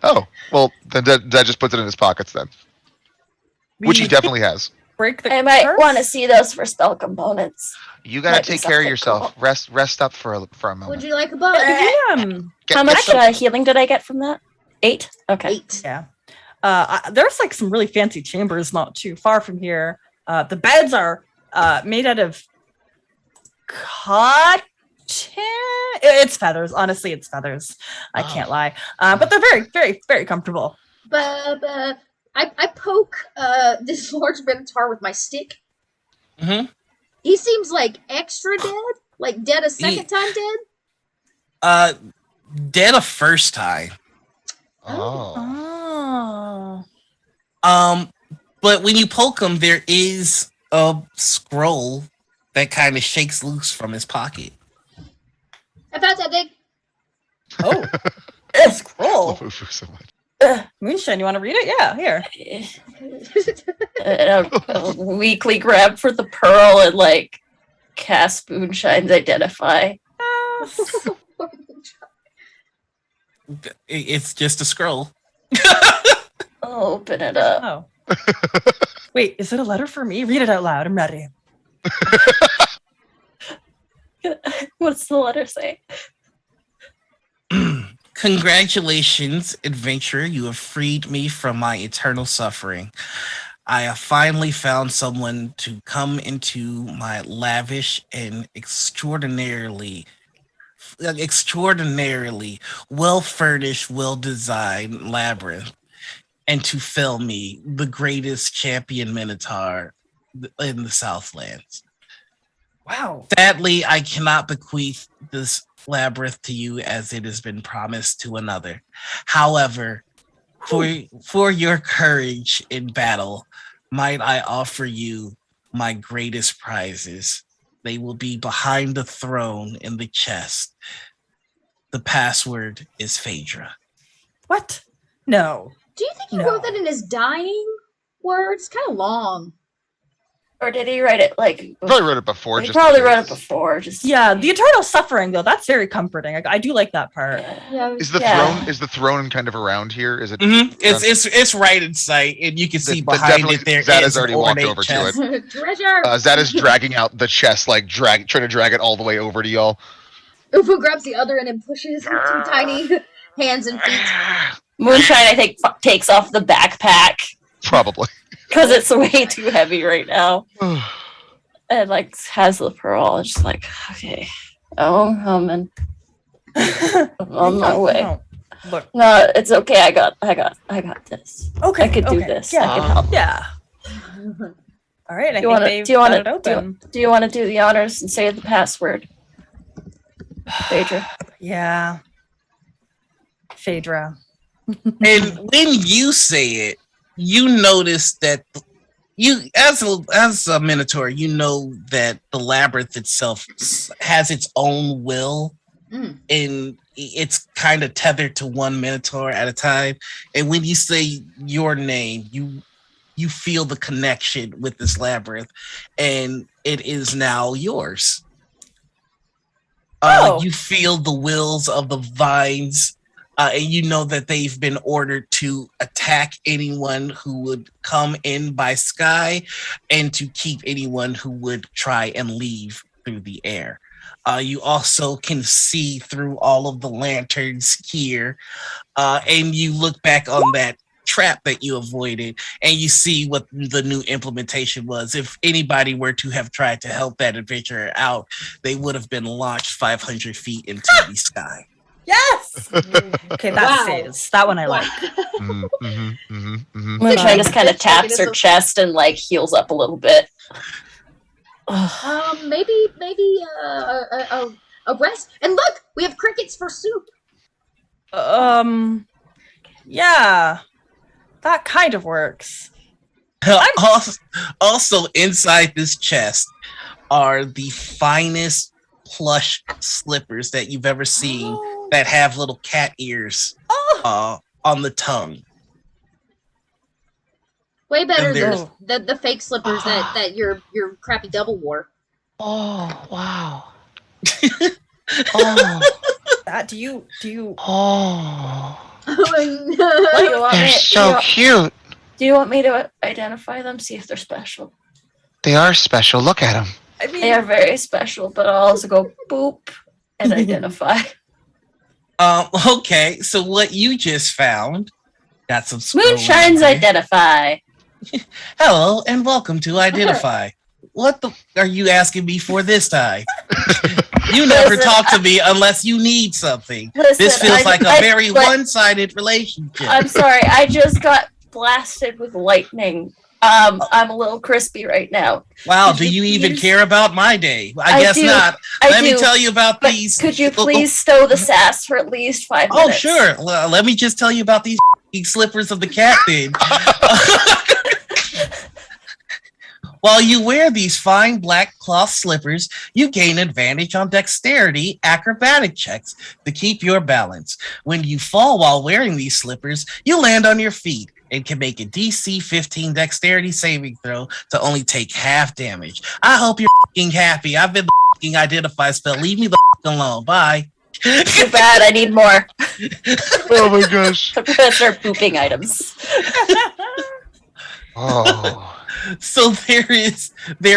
D: Oh, well, then Zat just puts it in his pockets then. Which he
B: We
D: definitely has.
B: break the
E: I might
B: curse?
E: want to see those for spell components.
D: You gotta
E: Might be
D: take care of
E: something
D: yourself.
E: cool.
D: Rest up for a moment.
C: Would you like a bug?
B: Damn.
D: Get-
E: How
D: get
E: much
D: some-
E: healing did I get from that? 8? Okay.
C: 8.
B: Yeah. There's like some really fancy chambers not too far from here. The beds are made out of cotton. It's feathers. Honestly, it's feathers. I can't lie. But they're very, very, very comfortable.
C: But I poke this large minotaur with my stick.
A: Mm-hmm.
C: He seems like extra dead, like dead a second time dead.
A: Dead a first time.
D: Oh.
B: Oh.
A: But when you poke him, there is a scroll that kind of shakes loose from his pocket.
C: I found something.
B: Oh. A scroll.
D: Love Ufu so much.
B: Moonshine, you want to read it? Yeah, here.
E: A weekly grab for the pearl and like cast Moonshine's identify.
A: It's just a scroll.
E: I'll open it up.
B: Oh. Wait, is it a letter for me? Read it out loud. I'm ready.
E: What's the letter say?
A: Congratulations, adventurer. You have freed me from my eternal suffering. I have finally found someone to come into my lavish and extraordinarily well-furnished, well-designed labyrinth, and to fill me, the greatest champion minotaur in the Southlands.
B: Wow.
A: Sadly, I cannot bequeath this labyrinth to you as it has been promised to another. However, for your courage in battle, might I offer you my greatest prizes. They will be behind the throne in the chest. The password is Phaedra.
B: What? No.
C: Do you think he
B: No.
C: wrote that in his dying words? Kind of long.
E: Or did he write it like?
D: Probably wrote it before.
E: He probably wrote it before. Just
B: Yeah, the eternal suffering though, that's very comforting. I do like that part.
C: Yeah.
D: Is the throne kind of around here? Is it?
A: It's right in sight, and you can see behind it there.
D: Zad has already walked over to it.
C: Treasure.
D: Zad is dragging out the chest, like trying to drag it all the way over to y'all.
C: Ufu grabs the other end and pushes her 2 tiny hands and feet.
E: Moonshine, I think, takes off the backpack
D: Probably.
E: because it's way too heavy right now. And like has the pearl, just like, okay, I'm on my way.
B: No. Look.
E: No, it's okay. I got this.
B: Okay.
E: I could do
B: okay.
E: this.
B: Yeah.
E: I can help.
B: Yeah. All right.
E: Do you want to do the honors and say the password? Phaedra.
B: Yeah. Phaedra.
A: And when you say it, you notice that you, as a Minotaur, you know that the labyrinth itself has its own will, and it's kind of tethered to one Minotaur at a time. And when you say your name, you feel the connection with this labyrinth, and it is now yours. You feel the wills of the vines. And you know that they've been ordered to attack anyone who would come in by sky and to keep anyone who would try and leave through the air. You also can see through all of the lanterns here, and you look back on that trap that you avoided, and you see what the new implementation was. If anybody were to have tried to help that adventurer out, they would have been launched 500 feet into the sky.
B: Yes. Okay, that stays. That one I like.
E: Moonshine just kind of taps her chest and like heals up a little bit.
C: Maybe a rest. And look, we have crickets for soup.
B: Yeah, that kind of works.
A: Also, inside this chest are the finest plush slippers that you've ever seen that have little cat ears on the tongue.
C: Way better than the fake slippers that your crappy double wore.
F: Oh, wow.
B: That do you
F: Oh,
E: They're
F: so cute.
E: Do you want me to identify them, see if they're special?
F: They are special. Look at them.
B: I mean,
E: They are very special, but I'll also go boop and identify.
A: Okay, so what you just found got some
E: Moonshine's
A: scrolling.
E: identify.
A: Hello and welcome to Identify. What the are you asking me for this time? You never
E: Listen,
A: talk to me unless you need something.
E: Listen,
A: This feels like a very
E: but-
A: one-sided relationship.
E: I'm sorry, I just got blasted with lightning. I'm a little crispy right now.
A: Wow,
E: Could
A: do
E: you
A: you even
E: please-
A: care about my day? I guess
E: do.
A: not.
E: I
A: Let me
E: do,
A: tell you about
E: But
A: these.
E: could you please stow the sass for at least 5
A: Oh,
E: minutes?
A: sure. Well, let me just tell you about these slippers of the cat then. While you wear these fine black cloth slippers, you gain advantage on dexterity acrobatic checks to keep your balance. When you fall while wearing these slippers, you land on your feet and can make a DC 15 dexterity saving throw to only take half damage. I hope you're f***ing happy. I've been the f***ing identify spell. Leave me the f*** alone. Bye.
E: Too bad, I need more.
F: Oh my gosh.
E: I'm gonna start pooping items.
F: Oh.
A: So there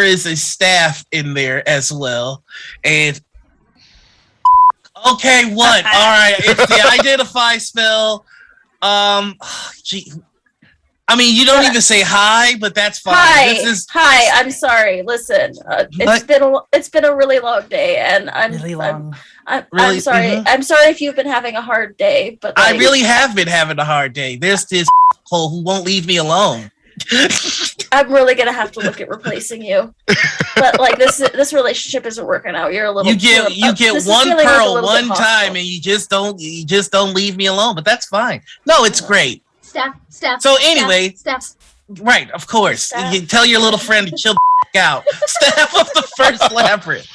A: is a staff in there as well, and okay, what? All right, it's the identify spell. Gee, I mean, you don't even say hi, but that's fine.
E: Hi. I'm sorry. Listen, it's been a really long day, and I'm
B: really long.
E: I'm
A: Really?
E: sorry.
A: Mhm.
E: I'm sorry if you've been having a hard day, but
A: I
E: like,
A: really have been having a hard day. There's this hole who won't leave me alone.
E: I'm really gonna have to look at replacing you. But like this relationship isn't working out. You're a little.
A: You get
E: this is
A: one
E: feeling like a
A: pearl
E: little
A: one
E: bit
A: time,
E: hostile.
A: and you just don't leave me alone. But that's fine. No, it's great.
C: Staff.
A: So anyway,
C: staff.
A: Right, of course.
E: Staff.
A: You tell your little friend to chill the out. Staff of the first labyrinth.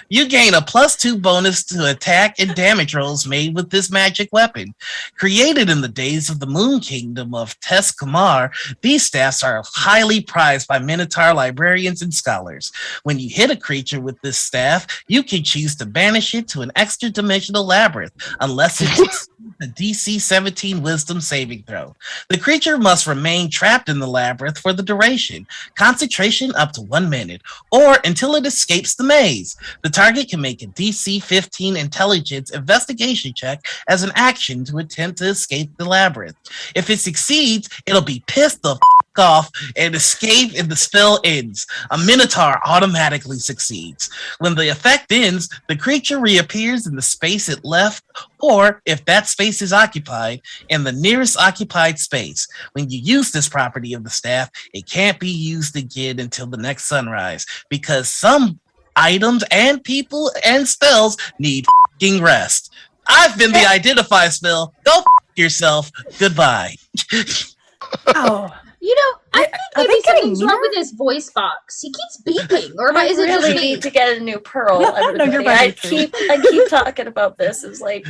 A: You gain a +2 bonus to attack and damage rolls made with this magic weapon. Created in the days of the Moon Kingdom of Teskamar, these staffs are highly prized by Minotaur librarians and scholars. When you hit a creature with this staff, you can choose to banish it to an extra-dimensional labyrinth, unless it's a DC 17 Wisdom saving throw. The creature must remain trapped in the labyrinth for the duration, concentration up to 1 minute, or until it escapes the maze. The target can make a DC 15 intelligence investigation check as an action to attempt to escape the labyrinth. If it succeeds, it'll be pissed the off and escape and the spell ends. A Minotaur automatically succeeds. When the effect ends, the creature reappears in the space it left, or if that space is occupied, in the nearest occupied space. When you use this property of the staff, it can't be used again until the next sunrise, because some items and people and spells need f***ing rest. I've been the identify spell. Go f*** yourself. Goodbye.
B: Oh.
C: You know, I think
B: Are
C: maybe
B: they getting
C: something's wrong with his voice box. He keeps beeping, or
E: I
C: is it just
E: really
C: me?
E: need to get a new pearl.
B: No, you're
E: Everybody.
B: right, too.
E: I keep talking about this. It's like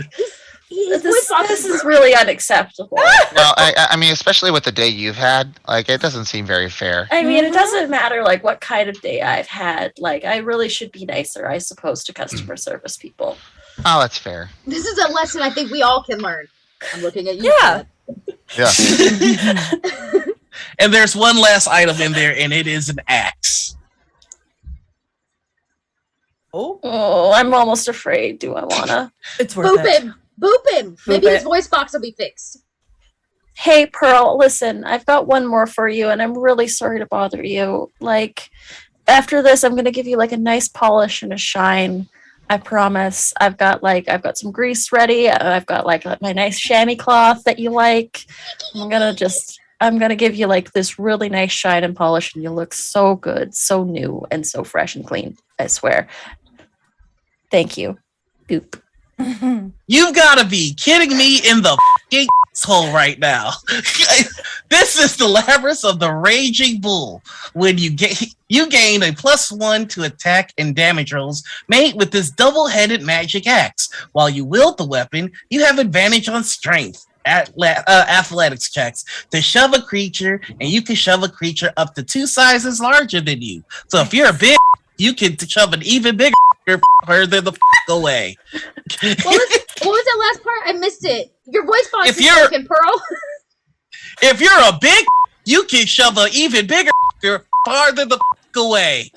C: His voice box
E: this is really unacceptable.
F: No, I mean, especially with the day you've had, like, it doesn't seem very fair.
E: I mean, it doesn't matter like what kind of day I've had. Like, I really should be nicer, I suppose, to customer service people.
F: Oh, that's fair.
C: This is a lesson I think we all can learn. I'm looking at you.
B: Yeah.
F: Yeah.
A: And there's one last item in there, and it is an axe.
E: Oh, I'm almost afraid. Do I wanna?
B: It's worth
C: Boop
B: it.
C: him. Boop him. Maybe
B: Boop
C: his
B: it.
C: voice box will be fixed.
E: Hey, Pearl, listen, I've got one more for you, and I'm really sorry to bother you. Like, after this, I'm gonna give you like a nice polish and a shine. I promise. I've got some grease ready. I've got like my nice chamois cloth that you like. I'm gonna give you like this really nice shine and polish, and you look so good, so new, and so fresh and clean. I swear. Thank you. Boop.
A: You've got to be kidding me in the f***ing hole right now. This is the Labyrinth of the Raging Bull. When you gain a +1 to attack and damage rolls made with this double-headed magic axe. While you wield the weapon, you have advantage on strength. Athletics checks to shove a creature, and you can shove a creature up to 2 sizes larger than you. So if you're a big, you can shove an even bigger further the away.
C: What was that last part? I missed it. Your voice box
A: If
C: is
A: you're-
C: broken, Pearl.
A: If you're a big, you can shove an even bigger farther the away.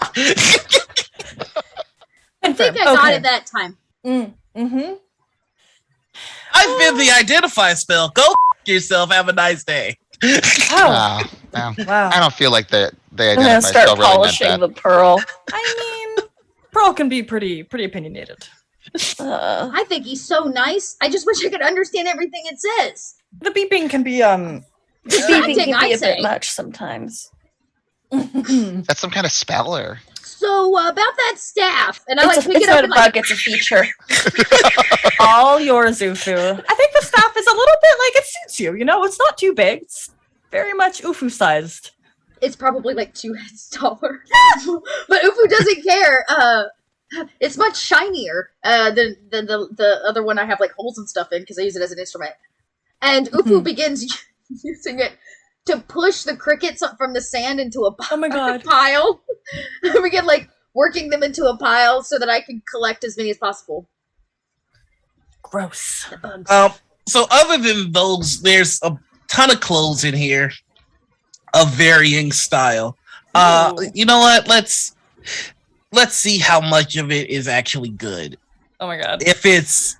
C: I think I got it that time.
B: Mm-hmm.
A: I've been the identify spell. Go yourself. Have a nice day.
B: Oh,
F: Wow.
B: wow.
F: I don't feel like the
E: I'm gonna
F: identify
E: start
F: spell really meant
E: polishing
F: that.
E: the pearl.
B: I mean, Pearl can be pretty opinionated.
C: I think he's so nice. I just wish I could understand everything it says.
B: The beeping can be
E: Beeping
C: Distracting,
E: can be
C: I'd
E: a
C: say.
E: bit much sometimes.
F: That's some kind of spell or
C: So about that staff, and I like pick
E: It's
C: it up
E: not a
C: and like,
E: bug, it's a feature.
B: all yours, Ufu. I think the staff is a little bit like it suits you. You know, it's not too big. It's very much Ufu sized.
C: it's probably like 2 heads taller. But Ufu doesn't care. It's much shinier than the other one I have like holes and stuff in because I use it as an instrument. And Ufu begins using it to push the crickets up from the sand into a
B: Oh my god.
C: pile. We get like working them into a pile so that I can collect as many as possible.
B: Gross.
C: The bugs.
A: So other than those, there's a ton of clothes in here of varying style.
B: Ooh.
A: You know what? Let's see how much of it is actually good.
B: Oh my god.
A: If it's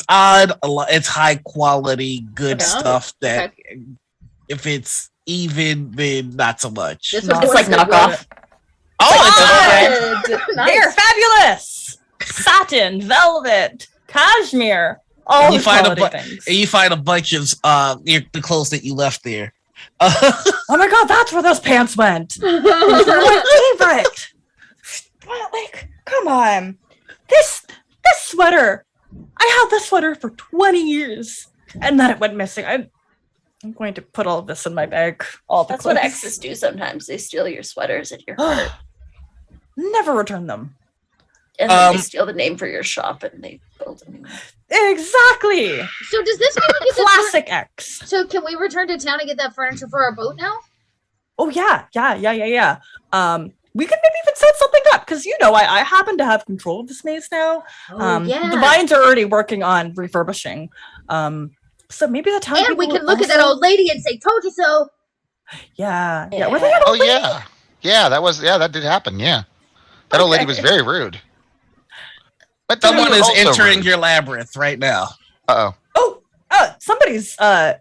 A: odd, it's high quality, good
C: Okay.
A: stuff. That if it's even, then not so much.
C: This
B: No.
C: was
E: It's like
C: good.
E: knockoff.
A: Oh, it's a
C: Good.
B: They are
C: Nice.
B: fabulous. Satin, velvet, cashmere, all
A: You
B: the
A: find a
B: quality
A: bu-
B: things.
A: and you find a bunch of the clothes that you left there.
B: Oh my god, that's where those pants went. They're my favorite. Well, like, come on. This sweater. I had this sweater for 20 years, and then it went missing. I'm going to put all of this in my bag. All the
E: That's what
B: clothes.
E: exes do sometimes. They steal your sweaters and your heart.
B: Never return them.
E: And then they
A: Um,
E: steal the name for your shop and they build a new one.
B: Exactly.
C: So does this mean we get the
B: Classic X.
C: So can we return to town and get that furniture for our boat now?
B: Oh yeah. We could maybe even set something up because I happen to have control of this maze now. The Vines are already working on refurbishing. So maybe the town.
C: And we
B: people
C: can look at that old lady and say, "Told you so."
B: Yeah.
E: Yeah.
B: Were they an old lady?
F: That did happen. Yeah, that old lady was very rude. But
A: Someone
F: you were
A: is
F: also
A: entering
F: rude.
A: your labyrinth right now.
F: Uh-oh.
B: Somebody's. I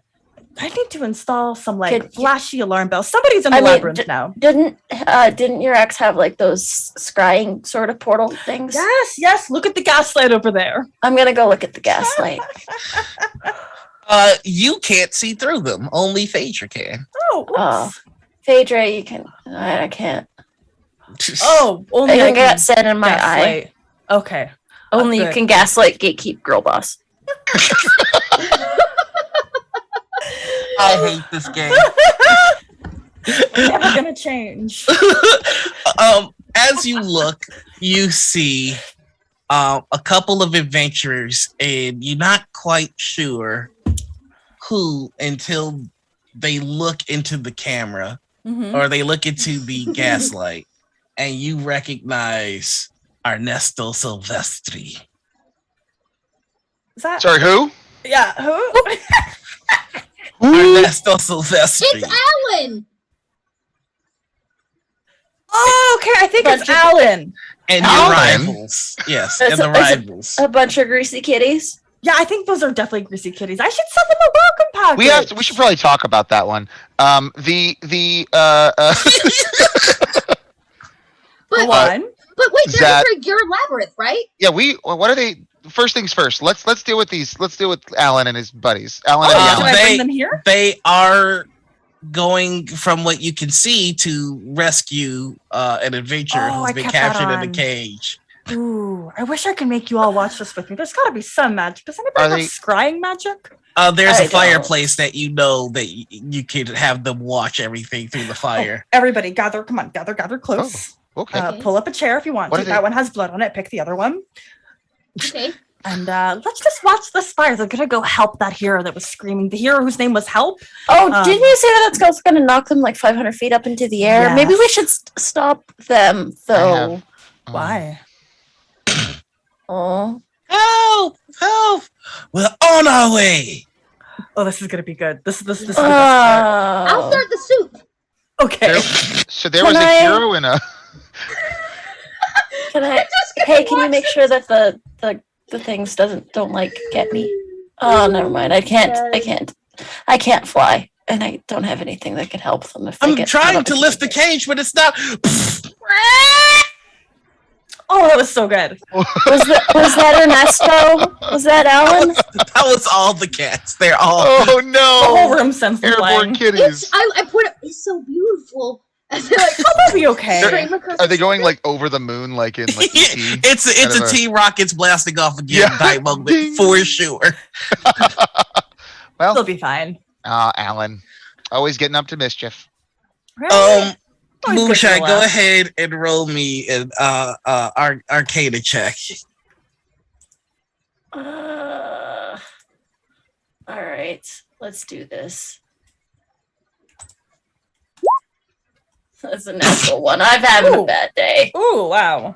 B: need to install some
E: Could-
B: flashy alarm bells. Somebody's in the labyrinth now.
E: Didn't your ex have like those scrying sort of portal things?
B: Yes. Look at the gaslight over there.
E: I'm gonna go look at the gaslight.
A: You can't see through them. Only Phaedra can.
B: Oh.
E: Oh.
B: Oops.
E: Phaedra, you can. I can't.
B: Oh. Only
E: I
B: I
E: got
B: can
E: set in my eye.
B: gaslight. Okay.
E: Only you
B: good.
E: can gaslight gatekeep girl boss.
A: I hate this game.
B: Never gonna change.
A: As you look, you see a couple of adventurers, and you're not quite sure who until they look into the camera
B: Mhm.
A: or they look into the gaslight, and you recognize Ernesto Silvestri.
B: Is that?
D: Sorry, who?
B: Yeah. Who?
A: Ernesto Silvestri.
C: It's Alan.
B: Oh, okay. I think it's Alan.
A: And your
F: Alan?
A: rivals. Yes,
E: Is
A: and the
E: it- is it-
A: rivals.
E: A bunch of greasy kitties.
B: Yeah, I think those are definitely greasy kitties. I should send them a welcome package.
F: We should probably talk about that one.
C: But
B: Go on.
C: but wait, they're
F: That-
C: entering your labyrinth, right?
F: yeah, what are they? First things first. Let's deal with these. Let's deal with Alan and his buddies. Alan and
B: Oh,
F: Alan.
B: should I
A: They-
B: bring them here?
A: They are going, from what you can see, to rescue an adventurer
B: Oh,
A: who's
B: I
A: been
B: kept that
A: captured in a
B: on.
A: cage.
B: Ooh, I wish I could make you all watch this with me. There's got to be some magic. Does anybody
F: Are
B: have
F: they-
B: scrying magic?
A: There's
E: I
A: a
E: don't.
A: fireplace that you know that you could have them watch everything through the fire.
B: Everybody, gather. Come on, gather close.
F: Okay.
B: Pull up a chair if you want
F: What
B: to.
F: are they-
B: That one has blood on it. Pick the other one.
C: Okay.
B: And let's just watch this fire. They're gonna go help that hero that was screaming. The hero whose name was Help.
E: Oh,
B: Um,
E: didn't you say that skull's gonna knock them like 500 feet up into the air?
B: Yes.
E: Maybe we should stop them, though.
B: Why?
E: Oh,
A: Help! We're on our way.
B: Oh, this is gonna be good. This is the best part.
C: I'll start the soup.
B: Okay.
F: So there was
E: Can
F: a
E: I-
F: hero in a.
E: Can I?
C: Just gonna
E: Hey, can you
C: watch
E: make sure that the things don't like get me? Oh, never mind. I can't fly, and I don't have anything that can help them if they
A: I'm
E: get
A: trying
E: caught
A: to
E: up
A: lift the
E: in
A: cage, but it's not.
B: Oh, that was so good.
E: Was that Ernesto? Was that Alan?
A: That was all the cats. They're all.
F: Oh
B: The whole
F: no!
B: room sends them
F: Airborne
B: flying.
F: kitties.
C: I put it. It's so beautiful. And they're like,
B: That'll be okay.
C: stream across
F: Are they
C: the
F: going like over the moon, like in like E.T.?
A: it's
F: Kind
A: a
F: of
A: T rockets blasting off again
F: Yeah.
A: type moment
F: Ding.
A: for sure.
B: They'll
F: Well,
B: be fine.
F: Alan, always getting up to mischief.
B: Right? Always good
A: Moonshine,
B: for a
A: go
B: laugh.
A: ahead and roll me an Arcana check.
E: All right, let's do this. That's a natural one. I'm having a
B: Ooh.
E: bad day.
B: Ooh, wow.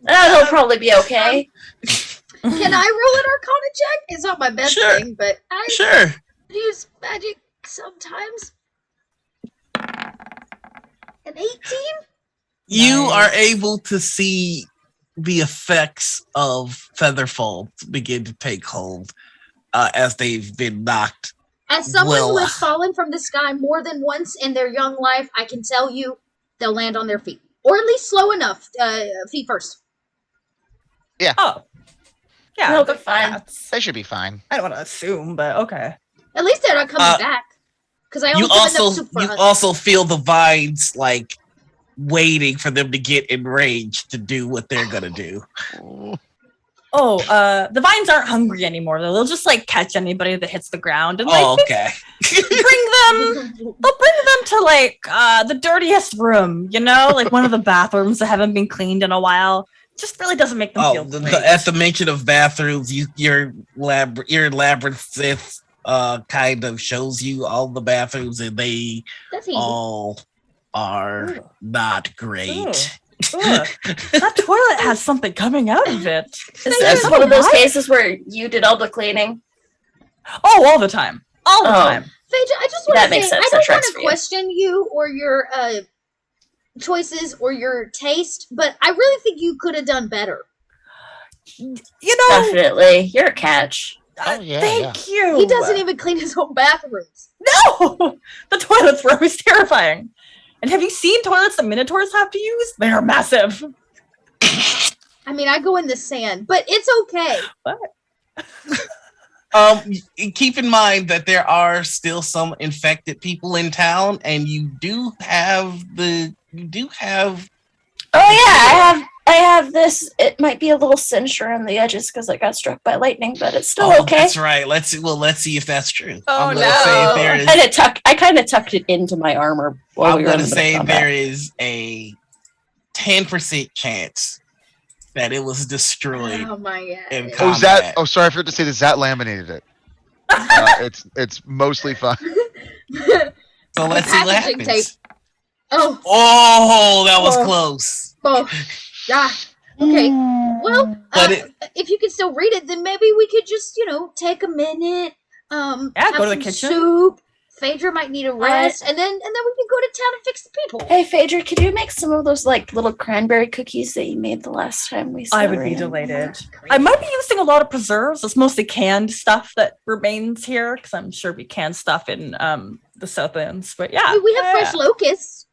E: That'll probably be okay.
C: Can I roll an Arcana check? It's not my best
A: Sure.
C: thing, but I
A: Sure.
C: use magic sometimes. An 18?
A: You
B: Nice.
A: are able to see the effects of Featherfall begin to take hold as they've been knocked.
C: As someone who
A: Well,
C: has fallen from the sky more than once in their young life, I can tell you they'll land on their feet. Or at least slow enough. Feet first.
B: Oh. Yeah,
E: They'll be fine.
F: They should be fine.
B: I don't want to assume, but okay.
C: At least they're not coming
A: Uh,
C: back. Because I only
A: You
C: give enough
A: also
C: soup for
A: you
C: us.
A: also feel the vines like waiting for them to get in range to do what they're gonna do.
B: Oh, the vines aren't hungry anymore. Though. They'll just like catch anybody that hits the ground and like
A: Oh, okay.
B: bring them. They'll bring them to like the dirtiest room, like one of the bathrooms that haven't been cleaned in a while. just really doesn't make them feel great.
A: At the mention of bathrooms, your labyrinth kind of shows you all the bathrooms, and they all are not great.
B: That toilet has something coming out of it.
E: Is this one of those cases where you did all the cleaning?
B: Oh, all the time. All the time.
C: Phaedra, I just want to say, I don't want to
E: you.
C: question you or your choices or your taste, but I really think you could have done better.
B: You know,
E: Definitely. You're a catch.
B: Thank you.
C: He doesn't even clean his own bathrooms.
B: No! The toilets were always terrifying. And have you seen toilets that Minotaurs have to use? They are massive.
C: I mean, I go in the sand, but it's okay.
A: Keep in mind that there are still some infected people in town, and you do have.
E: Oh yeah, I have this. It might be a little singed around the edges because I got struck by lightning, but it's still okay.
A: That's right. Let's see if that's true.
B: Oh no!
E: I kind of tucked it into my armor.
A: I'm gonna say there is a 10% chance that it was destroyed.
C: Oh my god!
A: In combat.
D: Sorry, I forgot to say that Zat laminated it. It's mostly fun.
A: So let's see what happens.
C: Tape. Oh,
A: that was close.
C: Oh, yeah. Okay. Well, if you can still read it, then maybe we could just, take a minute. Have
B: go to the
C: some
B: kitchen.
C: Soup. Phaedra might need a rest, and then we can go to town and fix the people.
E: Hey, Phaedra, could you make some of those little cranberry cookies that you made the last time we saw?
B: I would be delighted. I might be using a lot of preserves. It's mostly canned stuff that remains here, because I'm sure we can stuff in the Southlands. But yeah,
C: we have fresh locusts.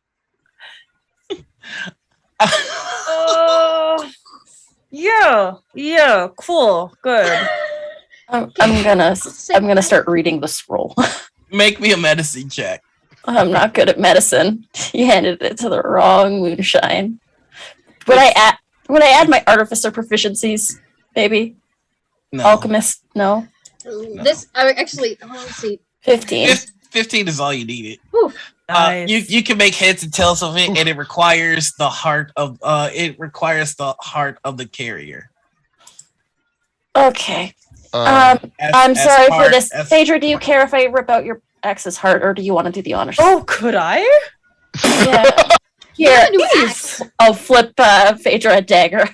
B: Yeah, cool, good.
E: I'm gonna start reading the scroll.
A: Make me a medicine check.
E: I'm not good at medicine. You handed it to the wrong moonshine. Would I add my artificer proficiencies? Maybe.
A: No.
E: Alchemist? No.
C: This actually. Let's see.
E: 15.
A: 15 is all you needed.
B: Nice.
A: You can make heads and tails of it, and it requires the heart of the carrier.
E: Okay. I'm sorry for this. Phaedra, do you care if I rip out your ex's heart, or do you want to do the honors?
B: Oh, could I?
E: Yeah. Here, I'll flip Phaedra a dagger.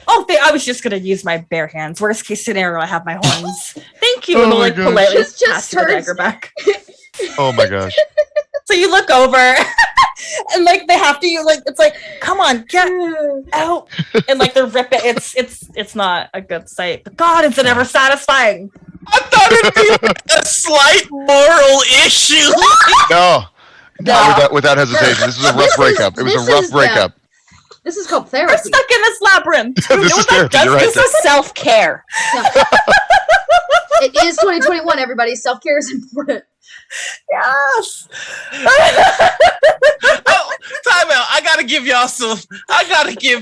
B: Oh, I was just gonna use my bare hands. Worst case scenario, I have my horns. Thank you.
D: Oh
B: And
D: my
B: like
D: gosh.
B: politely
C: This just
B: pass you the
C: turns-
B: dagger back.
D: Oh my gosh.
B: So you look over, and they have to. It's like, come on, get out, and they rip it. It's not a good sight. But God, is it ever satisfying?
A: I thought it'd be a slight moral issue.
D: No, without hesitation. This was a rough breakup. It was a rough breakup.
C: This is called
B: We're
C: therapy.
B: stuck in this labyrinth.
D: This is therapy. You're right.
E: This is self-care.
C: It is 2021. Everybody, self-care is important.
B: Yes.
A: Time out. I gotta give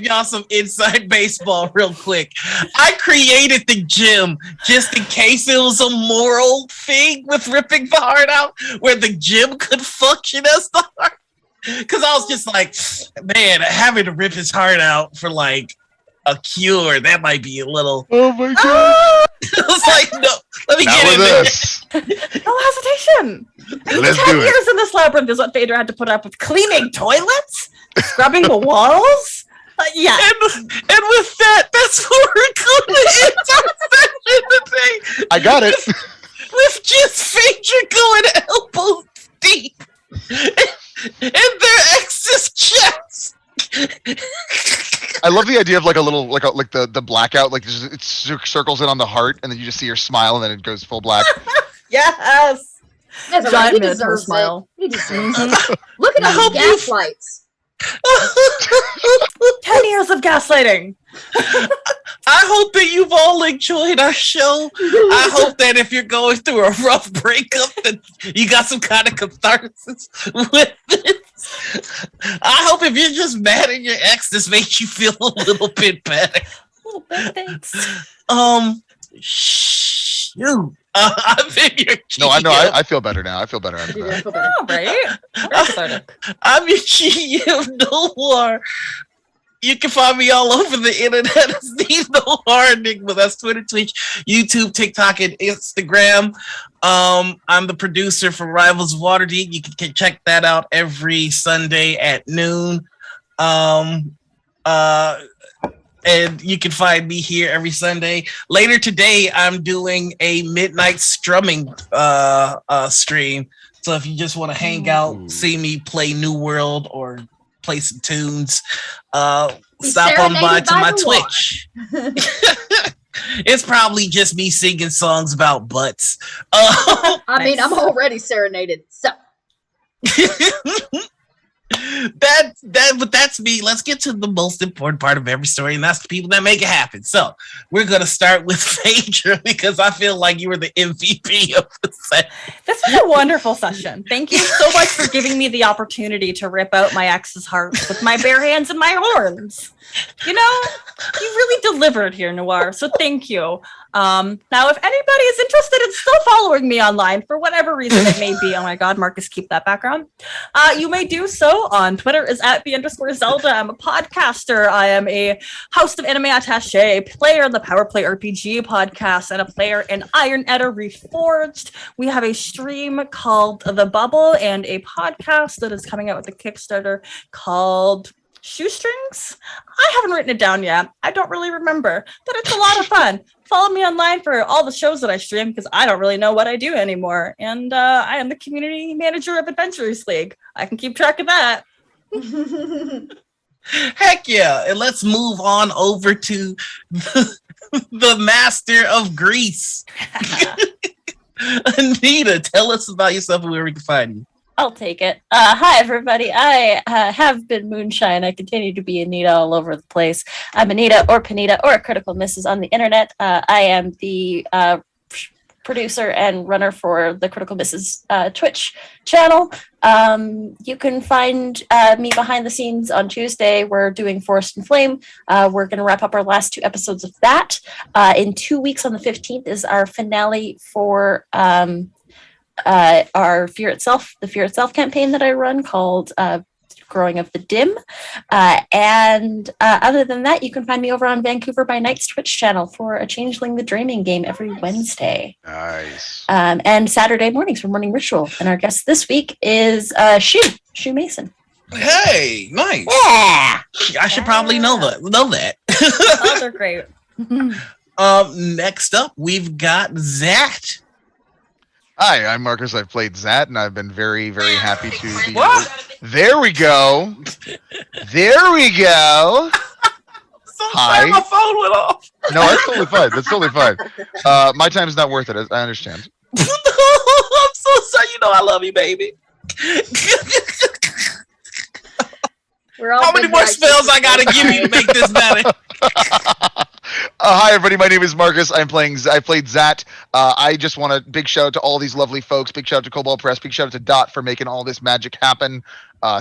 A: y'all some inside baseball real quick. I created the gym just in case it was a moral thing with ripping the heart out, where the gym could function as the heart. Because I was just like, man, having to rip his heart out for a cure, that might be a little.
D: Oh my god.
B: Oh,
A: I was like, no, let me
D: Not
A: get
D: with
A: in there.
D: this.
B: no hesitation.
D: Let's
B: 10
D: do it.
B: years in this labyrinth is what Phaedra had to put up with. Cleaning toilets, scrubbing the walls. Yeah.
A: And with that, that's where we're going to end our session today.
D: I got it.
A: With just Phaedra going elbow deep in their ex's chest.
D: I love the idea of a little the blackout, it circles in on the heart, and then you just see her smile, and then it goes full black.
B: Yes.
C: That's all right.
B: Giant
C: He
B: minotaur
C: deserves
B: smile.
C: it. He deserves it. Look at all
A: hope
C: these
A: you-
C: gaslights.
B: 10 years of gaslighting.
A: I hope that you've all enjoyed our show. I hope that if you're going through a rough breakup, that you got some kind of catharsis with this. I hope if you're just mad at your ex, this makes you feel a little bit better.
B: A little bit, thanks.
A: Shoot. I've been your
D: No, I know.
A: GM.
D: I feel better now. I feel better after
C: Yeah,
D: that.
C: I feel better.
B: Oh, right? Very cathartic.
A: I'm your GM Noir. You can find me all over the internet as the Noir Enigma. That's Twitter, Twitch, YouTube, TikTok, and Instagram. I'm the producer for Rivals of Waterdeep. You can check that out every Sunday at noon. And you can find me here every Sunday. Later today, I'm doing a midnight strumming stream. So if you just want to hang out, see me play New World or play some tunes, stop on by to my Twitch. It's probably just me singing songs about butts.
C: I mean, I'm already serenaded, so.
A: But that's me. Let's get to the most important part of every story, and that's the people that make it happen. So we're gonna start with Phaedra because I feel like you were the MVP of the set.
B: This was a wonderful session. Thank you so much for giving me the opportunity to rip out my ex's heart with my bare hands and my horns. You know, you really delivered here, Noir. So thank you. Now, if anybody is interested in still following me online for whatever reason it may be, oh my God, Marcus, keep that background. You may do so on Twitter is @B_Zelda. I'm a podcaster. I am a host of Anime Attaché, a player in the Power Play RPG podcast, and a player in Iron Edda Reforged. We have a stream called The Bubble and a podcast that is coming out with a Kickstarter called Shoestrings. I haven't written it down yet. I don't really remember, but it's a lot of fun. Follow me online for all the shows that I stream because I don't really know what I do anymore. And I am the community manager of Adventurers League. I can keep track of that.
A: Heck yeah. And let's move on over to the master of Greece. Anita, tell us about yourself and where we can find you.
E: I'll take it. Hi, everybody. I have been Moonshine. I continue to be Anita all over the place. I'm Anita or Panita or Critical Misses on the internet. I am the producer and runner for the Critical Misses Twitch channel. You can find me behind the scenes on Tuesday. We're doing Forest and Flame. We're going to wrap up our last 2 episodes of that. In 2 weeks on the 15th is our finale for our the Fear Itself campaign that I run called Growing of the Dim. And other than that, you can find me over on Vancouver by Night's Twitch channel for a Changeling the Dreaming game every Wednesday.
D: Nice.
E: And Saturday mornings for Morning Ritual. And our guest this week is Shoe Mason.
A: Hey, nice.
E: Yeah.
A: I should probably know that.
B: Oh, they're great.
A: Next up, we've Zat.
D: Hi, I'm Marcus. I've played Zat, and I've been very, very happy to be.
A: What?
D: There we go. There we go.
A: So
D: Hi.
A: sorry, my phone went off.
D: No, that's totally fine. That's totally fine. My time's not worth it. I understand.
A: I'm so sorry. You know I love you, baby.
C: We're all
A: How many
C: big
A: more
C: guys.
A: spells I gotta give you to make this better?
D: Hi, everybody. My name is Marcus. I played Zat. I just want a big shout out to all these lovely folks. Big shout out to Kobold Press. Big shout out to Dot for making all this magic happen.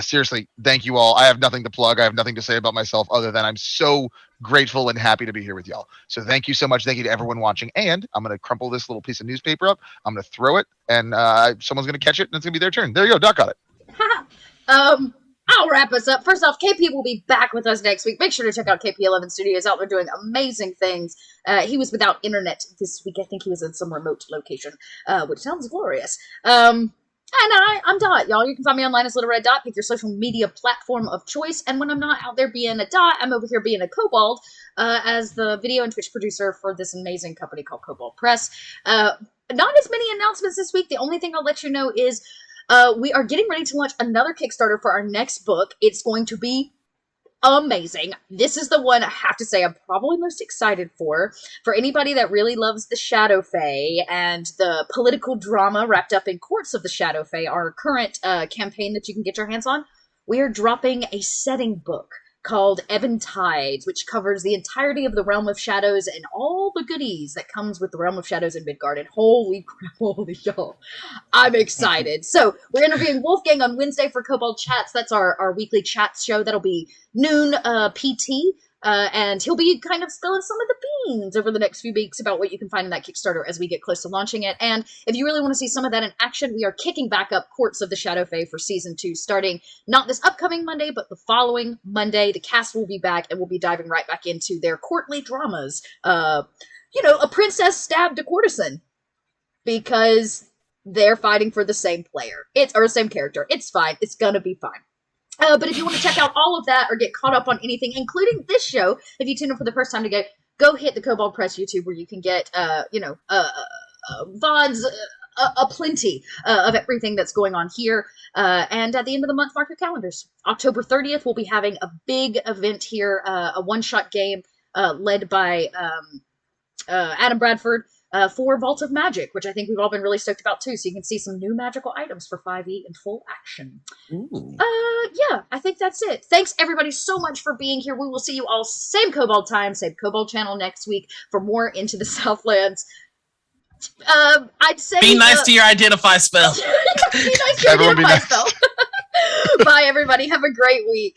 D: Seriously, thank you all. I have nothing to plug. I have nothing to say about myself other than I'm so grateful and happy to be here with y'all. So thank you so much. Thank you to everyone watching. And I'm going to crumple this little piece of newspaper up. I'm going to throw it, and someone's going to catch it, and it's going to be their turn. There you go. Dot got it.
C: I'll wrap us up. First off, KP will be back with us next week. Make sure to check out KP11 Studios out there doing amazing things. He was without internet this week. I think he was in some remote location, which sounds glorious. And I'm Dot, y'all. You can find me online as Little Red Dot. Pick your social media platform of choice. And when I'm not out there being a Dot, I'm over here being a Kobold as the video and Twitch producer for this amazing company called Kobold Press. Not as many announcements this week. The only thing I'll let you know is we are getting ready to launch another Kickstarter for our next book. It's going to be amazing. This is the one I have to say I'm probably most excited for anybody that really loves the Shadow Fae and the political drama wrapped up in Courts of the Shadow Fae, our current campaign that you can get your hands on. We are dropping a setting book called Eventides, which covers the entirety of the Realm of Shadows and all the goodies that comes with the Realm of Shadows in Midgard. And holy crap, holy y'all, I'm excited. So we're interviewing Wolfgang on Wednesday for Kobold Chats. That's our weekly chat show. That'll be noon PT. And he'll be kind of spilling some of the beans over the next few weeks about what you can find in that Kickstarter as we get close to launching it. And if you really want to see some of that in action, we are kicking back up Courts of the Shadow Fae for Season 2, starting not this upcoming Monday, but the following Monday. The cast will be back, and we'll be diving right back into their courtly dramas. A princess stabbed a courtesan because they're fighting for the same player. Same character. It's fine. It's gonna be fine. But if you want to check out all of that or get caught up on anything, including this show, if you tune in for the first time to go hit the Kobold Press YouTube, where you can get, VODs, a plenty of everything that's going on here. And at the end of the month, mark your calendars. October 30th, we'll be having a big event here, a one-shot game led by Adam Bradford. For Vault of Magic, which I think we've all been really stoked about too. So you can see some new magical items for 5e in full action.
A: Ooh.
C: Yeah, I think that's it. Thanks everybody so much for being here. We will see you all same Kobold time, same Kobold channel next week for more Into the Southlands. I'd say
A: Be nice to your identify spell.
C: Be nice to your
D: Everyone be
C: identify
D: nice.
C: spell. Bye everybody. Have a great week.